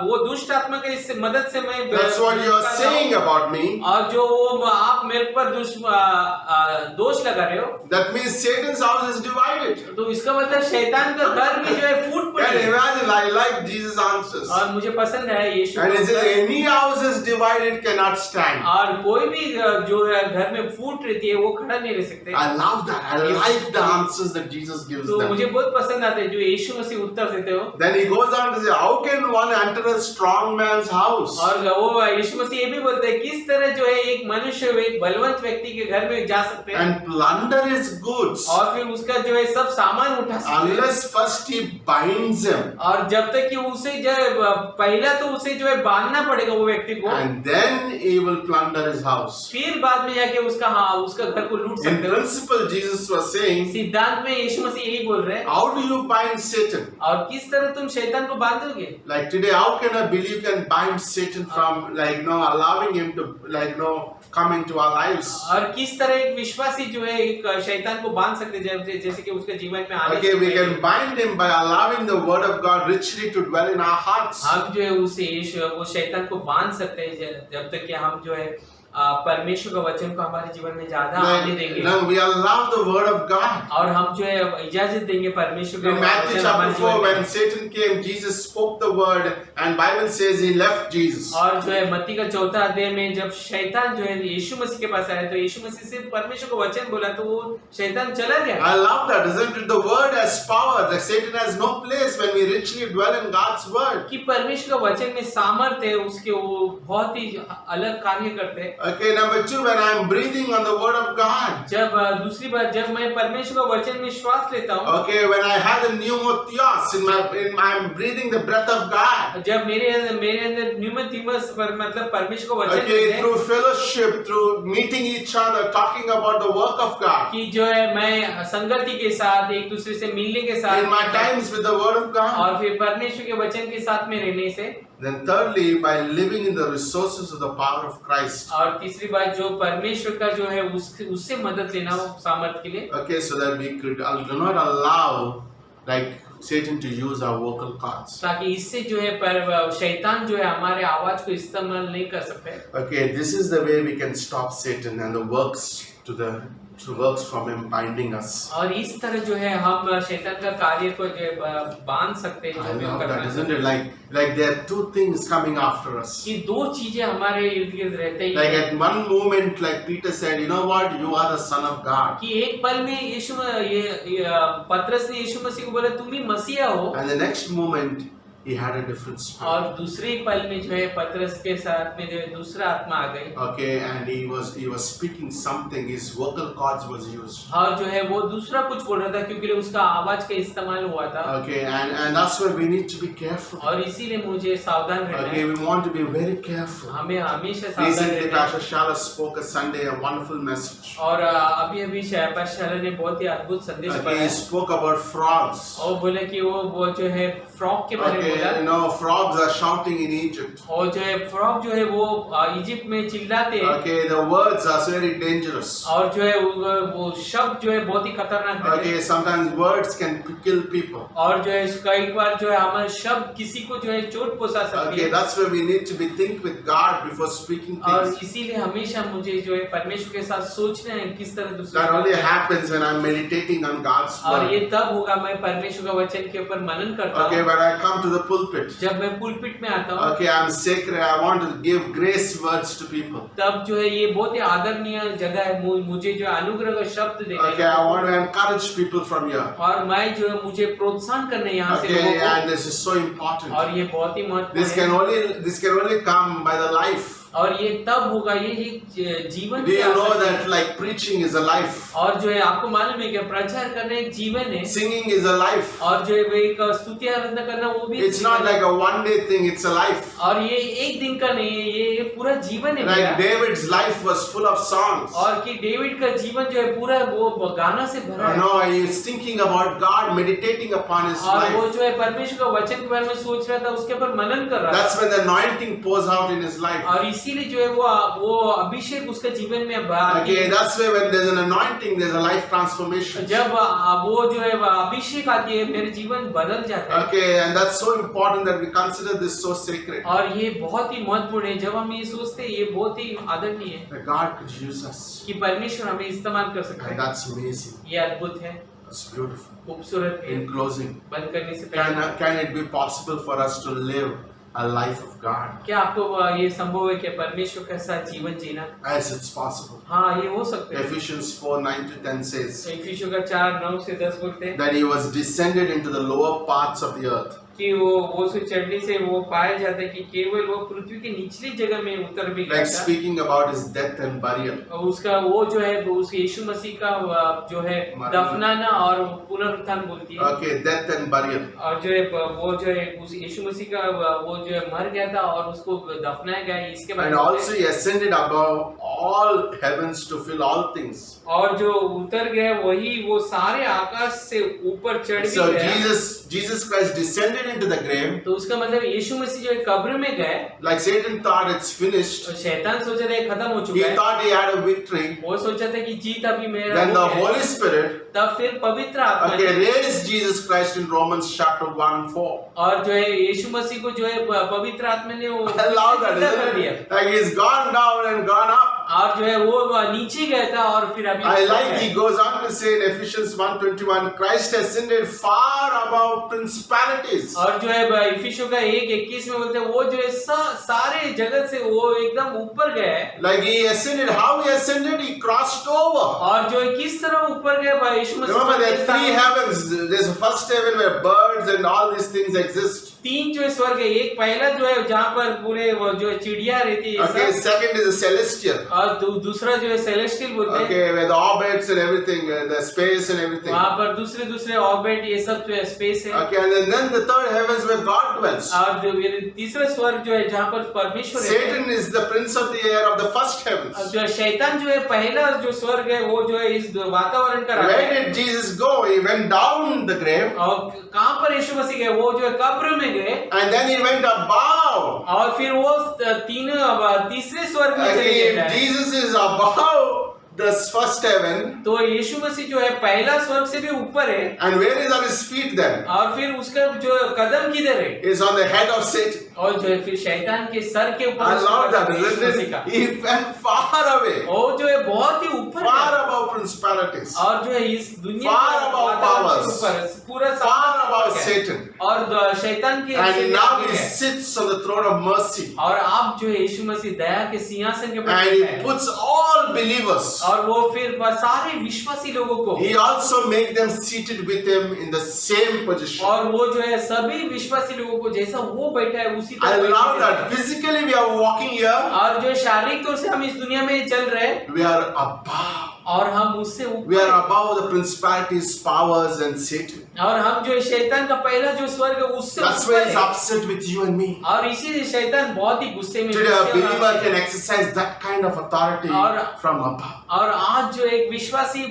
वो दुष्ट आत्मा के इस मदद से मैं that's what you are saying about me. और जो वो आप मेरे पर दोष लगा रहे हो, That means Satan's house is divided. तो इसका मतलब शैतान का घर में जो है फूट पड़ी Can you है। imagine? I like Jesus' answers. और मुझे पसंद है यीशु And का he says, Uttar. any house is divided cannot stand. और कोई भी जो है घर में फूट रहती है वो खड़ा नहीं रह सकते। I love that. I like the answers that Jesus gives तो them. मुझे बहुत पसंद आते हैं जो यीशु मसीह उत्तर देते हो। Then he goes on to say, how can one enter a strong man's house? और वो यीशु मसीह ये भी बोलते हैं किस तरह जो है एक मनुष्य एक बलवंत व्यक्ति के घर में जा सकते हैं And plunder his goods और फिर उसका जो है सब सामान उठा सकते हैं, unless first he binds him. और जब तक कि उसे जो है पहला तो उसे जो है बांधना पड़ेगा वो व्यक्ति को, And then he will plunder his house. फिर बाद में जाके उसका घर को लूट In सकते हो। principle, Jesus was saying, सिद्धांत में यीशु मसीह यही बोल रहे हैं। how do you bind Satan? और किस तरह तुम शैतान को बांधोगे? Like today, how can a believer can bind Satan from allowing him to come into our lives? और किस तरह एक विश्वासी जो है एक शैतान को बांध सकते हैं जैसे कि उसके जीवन में आने Okay, से we पहले। can bind him by allowing the word of God richly to dwell in our hearts. हम जो है वो शैतान को बांध सकते हैं जब तक कि हम जो है परमेश्वर का वचन को हमारे जीवन में ज्यादा आने देंगे We allow the word of God. और हम जो है इजाजत देंगे परमेश्वर का In Matthew वचन chapter हमारे 4, जीवन when में। Satan came, Jesus spoke the word, and Bible says he left Jesus. और जो है मत्ती का 4 अध्याय में जब शैतान जो है यीशु मसीह के पास आया तो यीशु मसीह से परमेश्वर को वचन बोला तो वो शैतान चला गया। I love that, isn't it? The word has power. That Satan has no place when we richly dwell in God's word. कि परमेश्वर का वचन में सामर्थ है उसके, वो बहुत ही अलग कार्य करते हैं। Okay, number 2, when I am breathing on the word of God. जब दूसरी बार जब मैं परमेश्वर का वचन में श्वास लेता हूँ, Okay, when I had a pneumothios I am breathing the breath of God. जब मेरे अंदर न्यूमोथिमस पर मतलब परमेश्वर का वचन Okay, है through fellowship, through meeting each other, talking about the work of God. कि जो है मैं संगति के साथ एक दूसरे से मिलने के साथ In my times with the word of God. और फिर परमेश्वर के वचन के साथ में रहने से, Then thirdly, by living in the resources of the power of Christ. और तीसरी बात जो परमेश्वर का जो है उससे मदद लेना वो सामर्थ के लिए, Okay, so that we could do not allow like Satan to use our vocal cords. ताकि इससे जो है पर शैतान जो है हमारे आवाज को इस्तेमाल नहीं कर सकते। Okay, this is the way we can stop Satan and the works from him binding us. और इस तरह जो है हम शैतान का कार्य को जो है बांध सकते हैं, I जो भी love करना that, isn't है। it? Like there are two things coming after us. कि दो चीजें हमारे इर्द गिर्द रहते ही Like हैं। at one moment, like Peter said, you know what? You are the Son of God. कि एक पल में पतरस ने यीशु मसीह को बोला तुम ही मसीहा हो, And the next moment, he had a different और spirit. दूसरे पल में जो है पतरस के साथ में जो है दूसरा आत्मा आ गई Okay, and he was speaking something. His vocal cords was used. और जो है वो दूसरा कुछ बोल रहा था क्योंकि उसका आवाज का इस्तेमाल हुआ था। Okay, and that's where we need to be careful. और इसीलिए मुझे सावधान रहना Okay, है, we want to be very careful. हमें हमेशा सावधान Recently, रहना है। Pastor Shala spoke a Sunday, a wonderful message. और अभी शाला ने बहुत ही अद्भुत संदेश Okay, पढ़ा he spoke about frogs. और बोले कि वो जो है फ्रॉग के बारे में Okay, बोला, you know, frogs are shouting in Egypt. और जो है फ्रॉग जो है वो इजिप्ट में चिल्लाते हैं, Okay, the words are very dangerous. और जो है वो शब्द जो है बहुत ही खतरनाक है। Okay, sometimes words can kill people. और जो है कई बार जो है हमारे शब्द किसी को जो है चोट पहुंचा सकते Okay, हैं। that's where we need to be think with God before speaking और things. इसीलिए हमेशा मुझे जो है परमेश्वर के साथ सोचना है किस तरह दूसरे That only को- happens when I'm meditating on God's और ये word. तब होगा मैं परमेश्वर का वचन के ऊपर मनन करता Okay, हूँ। when I come to the pulpit, जब मैं पुलपिट में आता हूँ, okay, I'm sacred. I want to give grace words to people. तब जो है ये बहुत ही आदरणीय जगह है मुझे जो अनुग्रह का शब्द देना Okay, I want to encourage people from here. और मैं जो है मुझे प्रोत्साहन करने यहाँ से Okay, लोगों and this is so important. को, और ये बहुत ही महत्वपूर्ण This can only come by the life. और ये तब होगा ये जीवन Do से you आ know सकता है। that like preaching is a life, और जो है आपको मालूम है कि प्रचार करना एक जीवन है, singing is a life. और जो है वो एक स्तुति आराधना करना वो भी एक It's not जीवन है। like a one-day thing; it's a life. और ये एक दिन का नहीं है, ये पूरा जीवन है Like मेरा। David's life was full of songs. और कि डेविड का जीवन जो है पूरा वो गाना से भरा है, No, he is thinking about God, meditating upon his और वो life. जो है परमेश्वर का वचन के बारे में सोच रहा था, उसके ऊपर मनन कर रहा था, That's when the anointing pours out in his life. और इसीलिए जो है वो अभिषेक उसके जीवन में आती Okay, है। that's why when there's an anointing, there's a life transformation. जब वो जो है अभिषेक आती है, मेरे जीवन बदल जाता है। Okay, and that's so important that we consider this so sacred. और ये बहुत ही महत्वपूर्ण है, जब हम ये सोचते हैं, ये बहुत ही आदरणीय है That God could use us. कि परमेश्वर हमें इस्तेमाल कर सकता And है। that's amazing. ये अद्भुत है, That's beautiful. खूबसूरत है। In closing, बंद करने से पहले can it be possible for us to live a life of God? क्या आपको ये संभव है कि परमेश्वर के साथ जीवन जीना? As it's possible. हाँ, ये हो सकता है। Ephesians 4:9-10 says इफिसियों का 4:9 से 10 बोलते हैं that he was descended into the lower parts of the earth. कि वो से चढ़ने से वो पाया जाता है कि केवल वो पृथ्वी की निचली जगह में उतर भी गया Like था। speaking about his death and burial. और उसका वो जो है उस यीशु मसीह का जो है दफनाना और पुनरुत्थान बोलती है। Okay, death and burial. और जो है वो जो है उस यीशु मसीह का वो जो है मर गया था और उसको दफनाया गया, इसके बारे And में also he ascended above all heavens to fill all things. और जो उतर गया वही वो सारे आकाश से ऊपर चढ़ भी So गया। Jesus Christ descended into the grave. तो उसका मतलब यीशु मसीह जो है कब्र में गए, Like Satan thought it's finished. तो शैतान सोचा था ये खत्म हो He चुका है, thought he had a victory. वो सोचा था कि जीत अभी मेरा Then the हो गया है। Holy Spirit, तब फिर पवित्र आत्मा okay, ने raised Jesus Christ in Romans chapter 1:4. और जो है यीशु मसीह को जो है पवित्र आत्मा ने वो I love that, जिंदा कर isn't दिया, it? Like he's gone down and gone up. और जो है वो नीचे गया था और फिर अभी I ऊपर like है। he goes on to say in Ephesians 1:21, Christ ascended far above principalities. और जो है इफिसियों का 1:21 में बोलते हैं वो जो है सारे जगत से वो एकदम ऊपर गया है। Like he ascended, how he ascended? He crossed over. और जो है किस तरह ऊपर गया यीशु मसीह Remember there are का three heavens. There's a first heaven where birds and all these things exist. तीन जो है स्वर्ग है, एक पहला जो है जहाँ पर पूरे वो जो है चिड़िया रहती है Okay, second is a celestial. और दूसरा जो है सेलेस्टियल बोलते हैं, Okay, where the orbits and everything, the space and everything. वहाँ पर दूसरे ऑर्बिट ये सब जो है स्पेस है। Okay, and then the third heavens where God dwells. और जो ये तीसरा स्वर्ग जो है जहाँ पर परमेश्वर है। Satan is the prince of the air of the first अब heavens. जो शैतान जो है पहला जो स्वर्ग है वो जो है इस वातावरण का राजा Where है। did Jesus go? He went down the grave और कहाँ पर यीशु मसीह गए? वो जो है कब्र में गए and then he went above. और फिर वो तीसरे स्वर्ग में चले Okay, गए। if Jesus is above the first heaven, तो यीशु मसीह जो है पहला स्वर्ग से भी ऊपर है, and where is on his feet then? और फिर उसका जो कदम किधर है? Is on the head of Satan. और जो है फिर शैतान के सर के ऊपर I love that, Yeshu isn't Masih it? का। He went far away, और जो है बहुत ही ऊपर far है। above principalities, और जो है इस दुनिया Far के above वातावरण powers. से ऊपर पूरा far सामर्थ्य above है। Satan. और शैतान के से And भी now आगे he है। sits on the throne of mercy. और आप जो है यीशु मसीह दया के सिंहासन के ऊपर And बैठा he है। puts all believers. और वो फिर सारे विश्वासी लोगों को He also make them seated with him in the same position. और वो जो है सभी विश्वासी लोगों को जैसा वो बैठा है उसी I तरह love बैठा है। that. Physically we are walking here. और जो शारीरिक तौर से हम इस दुनिया में चल रहे हैं We are above. और हम उससे We are ऊपर above the principalities, powers, and Satan. और हम जो है शैतान का पहला जो स्वर्ग है उससे That's why ऊपर he's है। upset with you and me. और इसीलिए शैतान बहुत ही गुस्से में Today a गुस्से और believer आग can से- exercise that kind of authority और- from above. और आज जो एक विश्वासी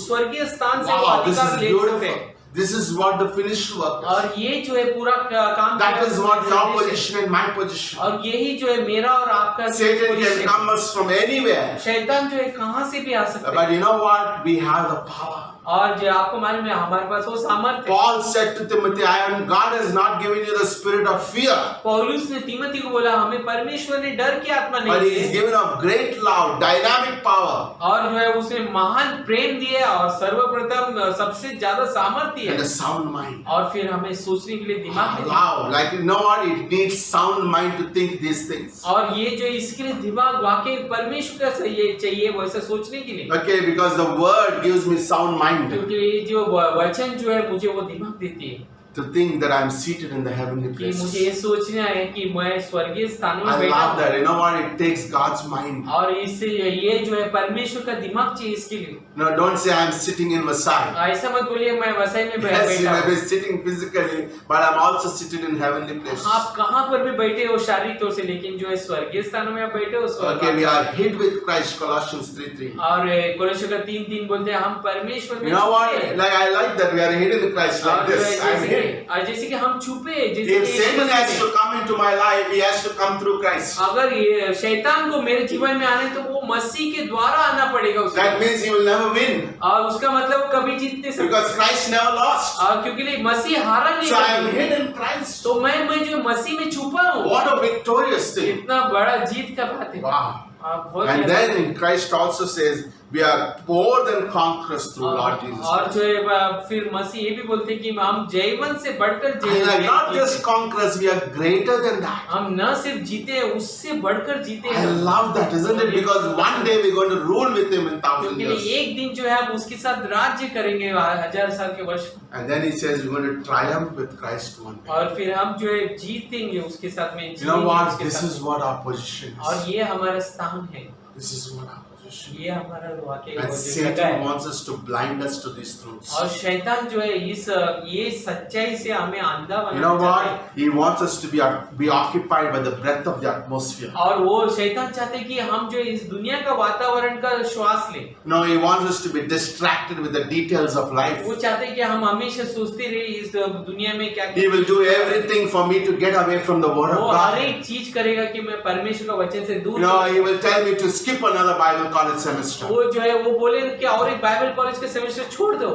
स्वर्गीय स्थान से वो Wow, this अधिकार is ले सकते beautiful. हैं। This is what the finished work is. और ये जो है पूरा काम That करने is का what your संदेश है। position and my position. और यही जो है मेरा और आपका Satan can position। come us from anywhere. शैतान जो है कहाँ से भी आ सकता है But you know what? We have the power. और जो आपको मालूम है हमारे पास वो सामर्थ्य है। Paul said to Timothy, God has not given you the spirit of fear, पौलुस ने तीमोथी को बोला हमें परमेश्वर ने डर की आत्मा but नहीं he दी is है, given of great love, dynamic power. और जो है उसने महान प्रेम दिया और सर्वप्रथम सबसे ज्यादा सामर्थ्य देती and है a sound mind. और फिर हमें सोचने के लिए दिमाग देती है। Wow, like you know what? It needs sound mind to think these things. और ये जो इसके लिए दिमाग वाकई परमेश्वर का चाहिए वैसा सोचने के लिए, Okay, because the word gives me sound mind क्योंकि ये जो वचन जो है मुझे वो दिमाग देती है to think that I am seated in the heavenly कि मुझे ये places. सोचना है कि मैं स्वर्गीय स्थानों में I बैठा love that. हूँ। You know what? It takes God's mind. और इससे ये जो है परमेश्वर का दिमाग चाहिए इसके लिए। No, don't say I am sitting in Vasai. ऐसा मत बोलिए मैं वसई में Yes, you बैठा may be हूँ। sitting physically, but I'm also seated in heavenly places. आप कहाँ पर भी बैठे हो शारीरिक तौर से, लेकिन जो है स्वर्गीय स्थानों में आप बैठे हो स्वर्ग Okay, we में। are hid with Christ, Colossians 3:3. और कोलोस्सियों का 3:3 बोलते हैं हम परमेश्वर में You know what? छुपे हैं। Like I like that we are hidden in Christ like और जो है this. I'm hid. जैसे कि हम छुपे हैं, जैसे If कि Satan Yeshu has Masih to come into my life, he has to come through Christ. अगर ये शैतान को मेरे जीवन में आने तो वो मसीह के द्वारा आना पड़ेगा उसको। That means he will never win और उसका मतलब वो कभी जीत नहीं सकता। because Christ never lost. क्योंकि मसीह हारा नहीं So I am कभी। hid in Christ. तो मैं जो मसीह में छुपा हूँ, What a victorious thing. इतना बड़ा जीत का बात है। Wow. बहुत And he then Christ also says we are more than conquerors through Lord Jesus और Christ. जो है फिर मसीह ये भी बोलते हैं कि हम जयवंत से बढ़कर We are not जीते just conquerors, we are greater than that. हम न सिर्फ जीते हैं, उससे बढ़कर जीते I हैं। love that, isn't it? Because one day we're going to rule with him in 1,000 क्योंकि years. एक दिन जो है हम उसके साथ राज्य करेंगे 1000 साल के वर्ष, And then he says we're going to triumph with Christ one day. और फिर हम जो है जीतेंगे उसके साथ में। You know जीतेंगे what? उसके This साथ is में। what our position और is. ये हमारा स्थान है, This is what our position is. ये हमारा वाकई And वो जो जगह Satan है। wants us to blind us to these truths. और शैतान जो है ये सच्चाई से हमें अंधा You know बनाना चाहता है। what? He wants us to be occupied by the breath of the atmosphere. और वो शैतान चाहते हैं कि हम जो इस दुनिया का वातावरण का श्वास लें। No, he wants us to be distracted with the details of life. वो चाहते हैं कि हम हमेशा सोचते रहे इस दुनिया में क्या He will do everything for me to get away from the word of वो हर God. एक चीज करेगा कि मैं परमेश्वर का वचन से दूर No, he रहूं। will tell me to skip another Bible college semester. वो जो है वो बोले कि और एक बाइबल कॉलेज के सेमेस्टर छोड़ दो।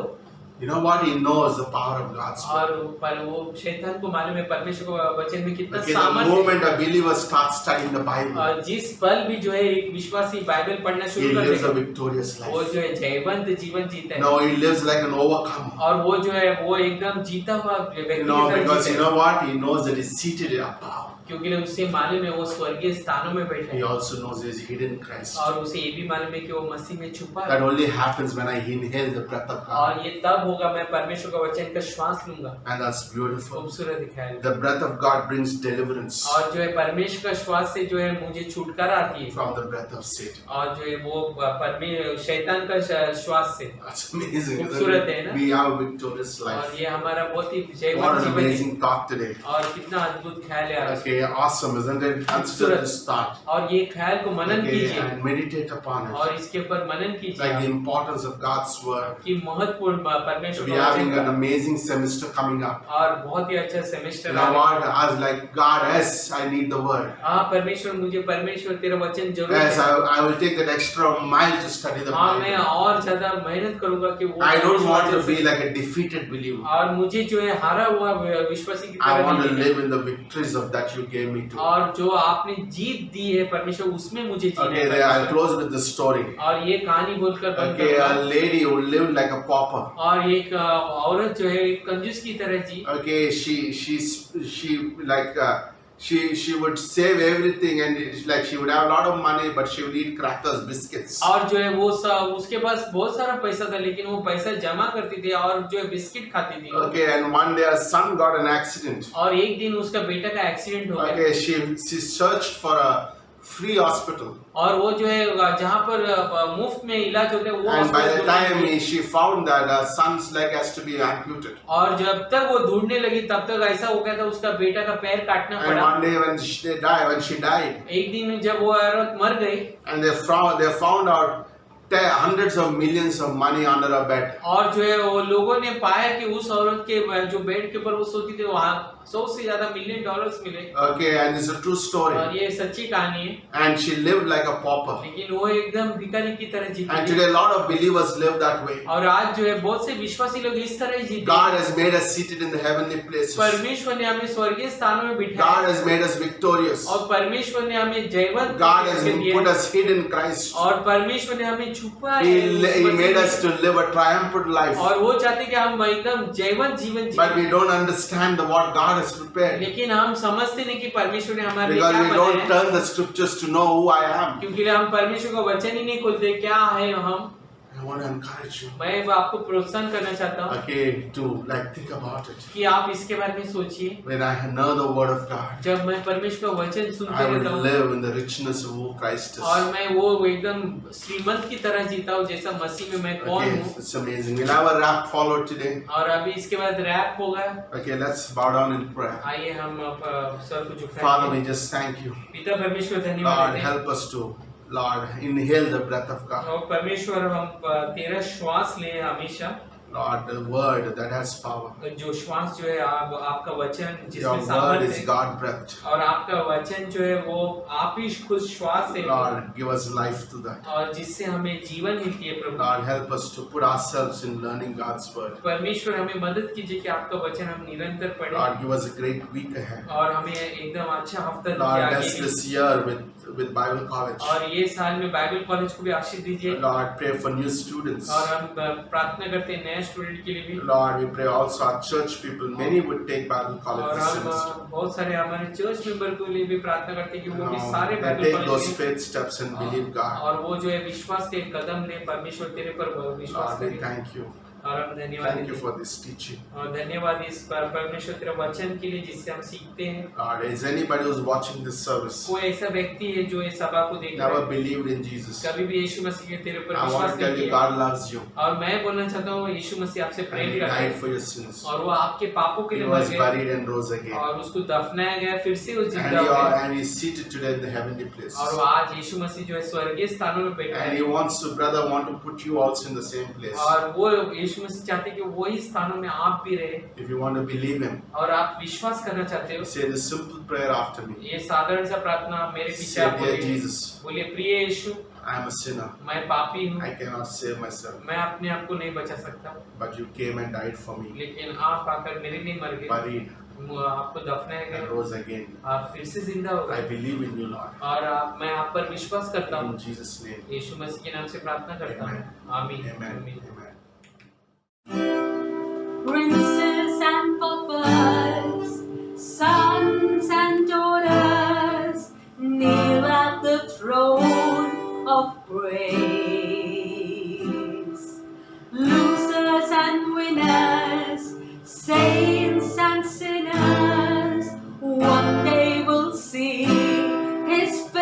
You know what? He knows the power of God's word. और पर वो शैतान को मालूम है परमेश्वर के वचन में कितना Okay, the सामर्थ्य moment a believer starts studying the है। Bible, और जिस पल भी जो है एक विश्वासी बाइबल पढ़ना he शुरू कर lives a देगा, victorious वो life. जो है जयवंत जीवन जीता है। No, he lives like an overcomer. और वो जो है वो एकदम जीता हुआ व्यक्ति No, की तरह because जीता you है। know what? He knows that he's seated above. क्योंकि उसे मालूम है वो स्वर्गीय स्थानों में बैठा He है, also knows he's hidden in Christ. और उसे ये भी मालूम है कि वो मसीह में छुपा That है। only happens when I inhale the breath of God. और ये तब होगा मैं परमेश्वर का वचन का श्वास लूंगा। And that's beautiful. खूबसूरत दिखाएगा। The breath of God brings deliverance और जो है परमेश्वर का श्वास से जो है मुझे छुटकारा आती है, from the breath of Satan. और जो है वो शैतान का श्वास से। That's amazing. खूबसूरत Isn't है it? ना? We have a victorious और life. ये हमारा बहुत ही What जयवंत an जीवन है। amazing thought today. और कितना अद्भुत ख्याल है आज। Okay, awesome, isn't it? Consider this thought. और ये ख्याल को मनन Okay, कीजिए and meditate upon it. और इसके ऊपर मनन कीजिए Like the importance of God's word. कि महत्वपूर्ण परमेश्वर We का are वचन having का an amazing semester coming up. और बहुत ही अच्छा You semester know what? I was like, God, yes, I need the word. हाँ परमेश्वर मुझे परमेश्वर तेरा वचन जरूर Yes, है। I will take that extra mile to study the हाँ मैं Bible. और ज्यादा मेहनत करूंगा कि वो I don't परमेश्वर want to वचन be से- like a defeated believer. और मुझे जो है हारा हुआ विश्वासी की I तरह want to नहीं live in the victories of that you gave me to. और जो आपने जीत दी है परमेश्वर उसमें मुझे जीना Okay, है there, I'll परमेश्वर। close with the story. और ये कहानी बोलकर बंद Okay, करूंगा। a lady who lived like a pauper. और एक औरत जो है एक कंजूस की तरह जी, Okay, she like she would save everything and like she would have a lot of money, but she would eat crackers, biscuits. और जो है वो उसके पास बहुत सारा पैसा था लेकिन वो पैसा जमा करती थी और जो है बिस्किट खाती थी। Okay, and one day her son got an accident. और एक दिन उसका बेटा का एक्सीडेंट हो गया। Okay, she searched for a free hospital. और वो जो है जहाँ पर मुफ्त में इलाज होता है वो And by the hospital time ढूंढने she found that her son's leg has to be amputated. और जब तक वो ढूंढने लगी तब तक ऐसा हो गया था उसका बेटा का पैर काटना And पड़ा। one day when she died, एक दिन जब वो औरत मर गई and they found out hundreds of millions of money under her bed. और जो है वो लोगों ने पाया कि उस औरत के जो बेड के ऊपर वो सोती थी वहाँ 100 से ज्यादा मिलियन डॉलर्स मिले। Okay, and it's a true story. और ये सच्ची कहानी है। And she lived like a pauper. लेकिन वो एकदम भिखारी की तरह जीती And थी। today a lot of believers live that way. और आज जो है बहुत से विश्वासी लोग इस तरह ही जीते God हैं। has made us seated in the heavenly places. परमेश्वर ने हमें स्वर्गीय स्थानों में God बिठाया has made us victorious. और परमेश्वर ने हमें जयवंत God has करके दिया put us hid in Christ. और परमेश्वर ने हमें छुपा है He made us to live a triumphant life. और वो चाहते कि हम एकदम जयवंत जीवन But we जिए। don't understand what God has prepared. लेकिन हम समझते नहीं कि परमेश्वर ने हमारे लिए Because क्या we बनाया don't है, turn the scriptures to know who I am. क्योंकि हम परमेश्वर का वचन ही नहीं खोलते क्या है हम। I want to encourage you, मैं वो आपको प्रोत्साहन करना चाहता हूँ okay, to think about it. कि आप इसके बारे में सोचिए। When I know the word of God, जब मैं परमेश्वर का वचन सुनते I will रहता हूँ live in the richness of who Christ और is. मैं वो एकदम श्रीमंत की तरह जीता हूँ जैसा मसीह में मैं कौन Okay, हूँ। it's amazing. We'll have a rap followed today. और अभी इसके बाद रैप होगा। Okay, let's bow down in prayer. आइए हम सर को Father, we झुकाएंगे। just thank you. पिता परमेश्वर Lord, धन्यवाद देते हैं। help us to, Lord, inhale the breath of God. और परमेश्वर हम तेरा श्वास लें हमेशा। Lord, the word that has power. जो श्वास जो है आपका वचन Your जिसमें word सामर्थ्य is है God breath. और आपका वचन जो है वो आप ही खुद श्वास है Lord, give us life to that. और जिससे हमें जीवन मिलती है प्रभु। Lord, help us to put ourselves in learning God's word. परमेश्वर हमें मदद कीजिए कि आपका वचन हम निरंतर पढ़ें Lord, give us a great week ahead. और हमें एकदम अच्छा हफ्ता Lord, दीजिए bless आगे this year with Bible college. और ये साल में बाइबल कॉलेज को भी आशीष दीजिए। Lord, pray for new students. और हम प्रार्थना करते हैं नए स्टूडेंट के लिए भी। Lord, we pray also our church people. Many would take Bible college और this हम semester. बहुत सारे हमारे चर्च मेंबर के लिए भी प्रार्थना करते हैं कि वो भी सारे They Bible take those college faith steps and believe God. और वो जो है विश्वास के कदम ले परमेश्वर तेरे पर विश्वास Lord, we करें। thank you. और हम धन्यवाद Thank you देते for this teaching. हैं। और धन्यवाद इस परमेश्वर तेरे वचन के लिए जिससे हम सीखते हैं। Lord, is anybody who's watching this service कोई ऐसा व्यक्ति है जो इस सभा को देख रहा never है believed in Jesus? कभी भी यीशु मसीह के तेरे पर I want विश्वास to नहीं tell you, किया God loves you. और मैं बोलना चाहता हूँ यीशु मसीह आपसे And प्रेम He रखता died है for your sins. और वो आपके पापों के He लिए मर was गया buried and rose again. और उसको दफनाया गया फिर से वो And जिंदा हो गया He is seated today in the heavenly places. और वो आज यीशु मसीह जो है स्वर्गीय स्थानों में बैठा And है He wants to, brother, want to put you also in the same place. और वो यीशु मसीह चाहते हैं कि वही स्थानों में आप भी रहे If you want to believe Him, और आप विश्वास करना चाहते हो say this simple prayer after me. ये साधारण सा प्रार्थना मेरे पीछे Say, आप dear बोलिए Jesus, बोलिए प्रिय यीशु I am a sinner. मैं पापी हूँ I cannot save myself. मैं अपने आप को नहीं बचा सकता But you came and died for me, लेकिन आप आकर मेरे लिए मर गए buried आपको दफनाया and गया rose again. आप फिर से जिंदा हो I गए believe in you, Lord. और मैं आप पर विश्वास करता In हूँ Jesus' name. यीशु मसीह के नाम से प्रार्थना करता हूँ आमीन Amen. आमीन Amen. Princes and paupers, sons and daughters, kneel at the throne of praise. Losers and winners, saints and sinners, one day will see His face,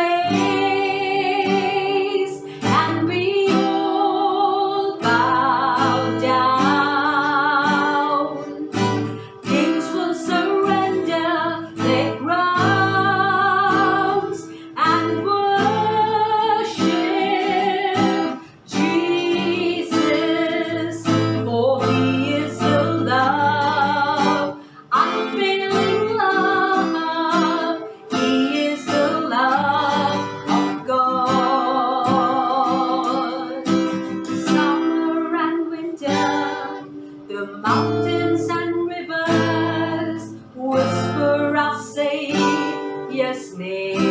and we all bow down. Kings will surrender their crowns and worship Jesus, for He is the love, unfailing love. He is the love of God. Summer and winter, the mountains and rivers whisper our Savior's name.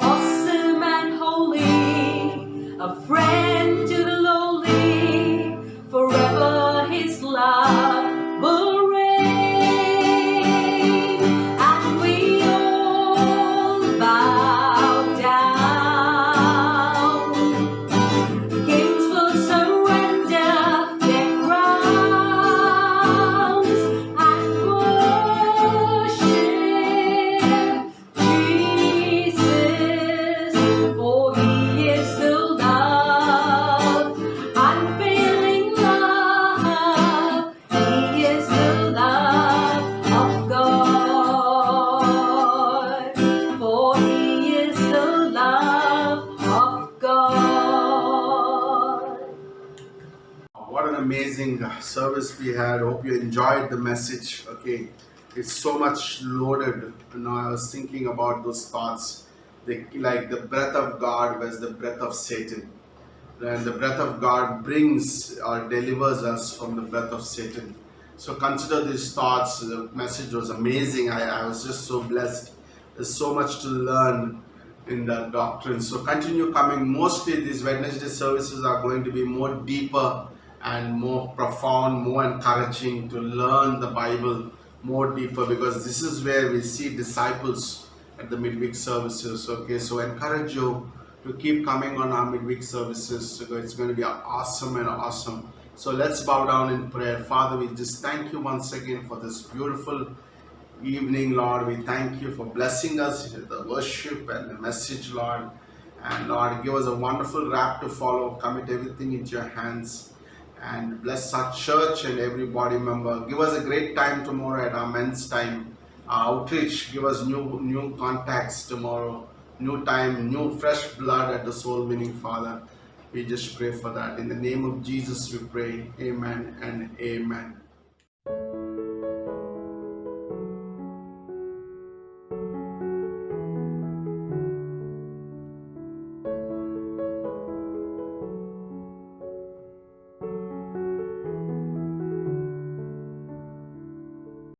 Awesome and holy, a friend to the lowly, forever His love will reign, and we all bow down. Kings will surrender their crowns and worship Jesus, for He is the love, amazing service we had. Hope you enjoyed the message. Okay, it's so much loaded. I was thinking about those thoughts. Like the breath of God was the breath of Satan, and the breath of God brings or delivers us from the breath of Satan. So consider these thoughts. The message was amazing. I was just so blessed. There's so much to learn in the doctrine. So continue coming. Mostly these Wednesday services are going to be more deeper and more profound, more encouraging to learn the Bible more deeper, because this is where we see disciples at the midweek services. Okay, so encourage you to keep coming on our midweek services. It's going to be awesome and awesome. So let's bow down in prayer. Father, we just thank you once again for this beautiful evening, Lord. We thank you for blessing us with the worship and the message, Lord. And Lord, give us a wonderful rap to follow. Commit everything into your hands. And bless our church and every body member. Give us a great time tomorrow at our men's time. Our outreach. Give us new contacts tomorrow. New time, new fresh blood at the soul winning, Father. We just pray for that. In the name of Jesus we pray. Amen and amen.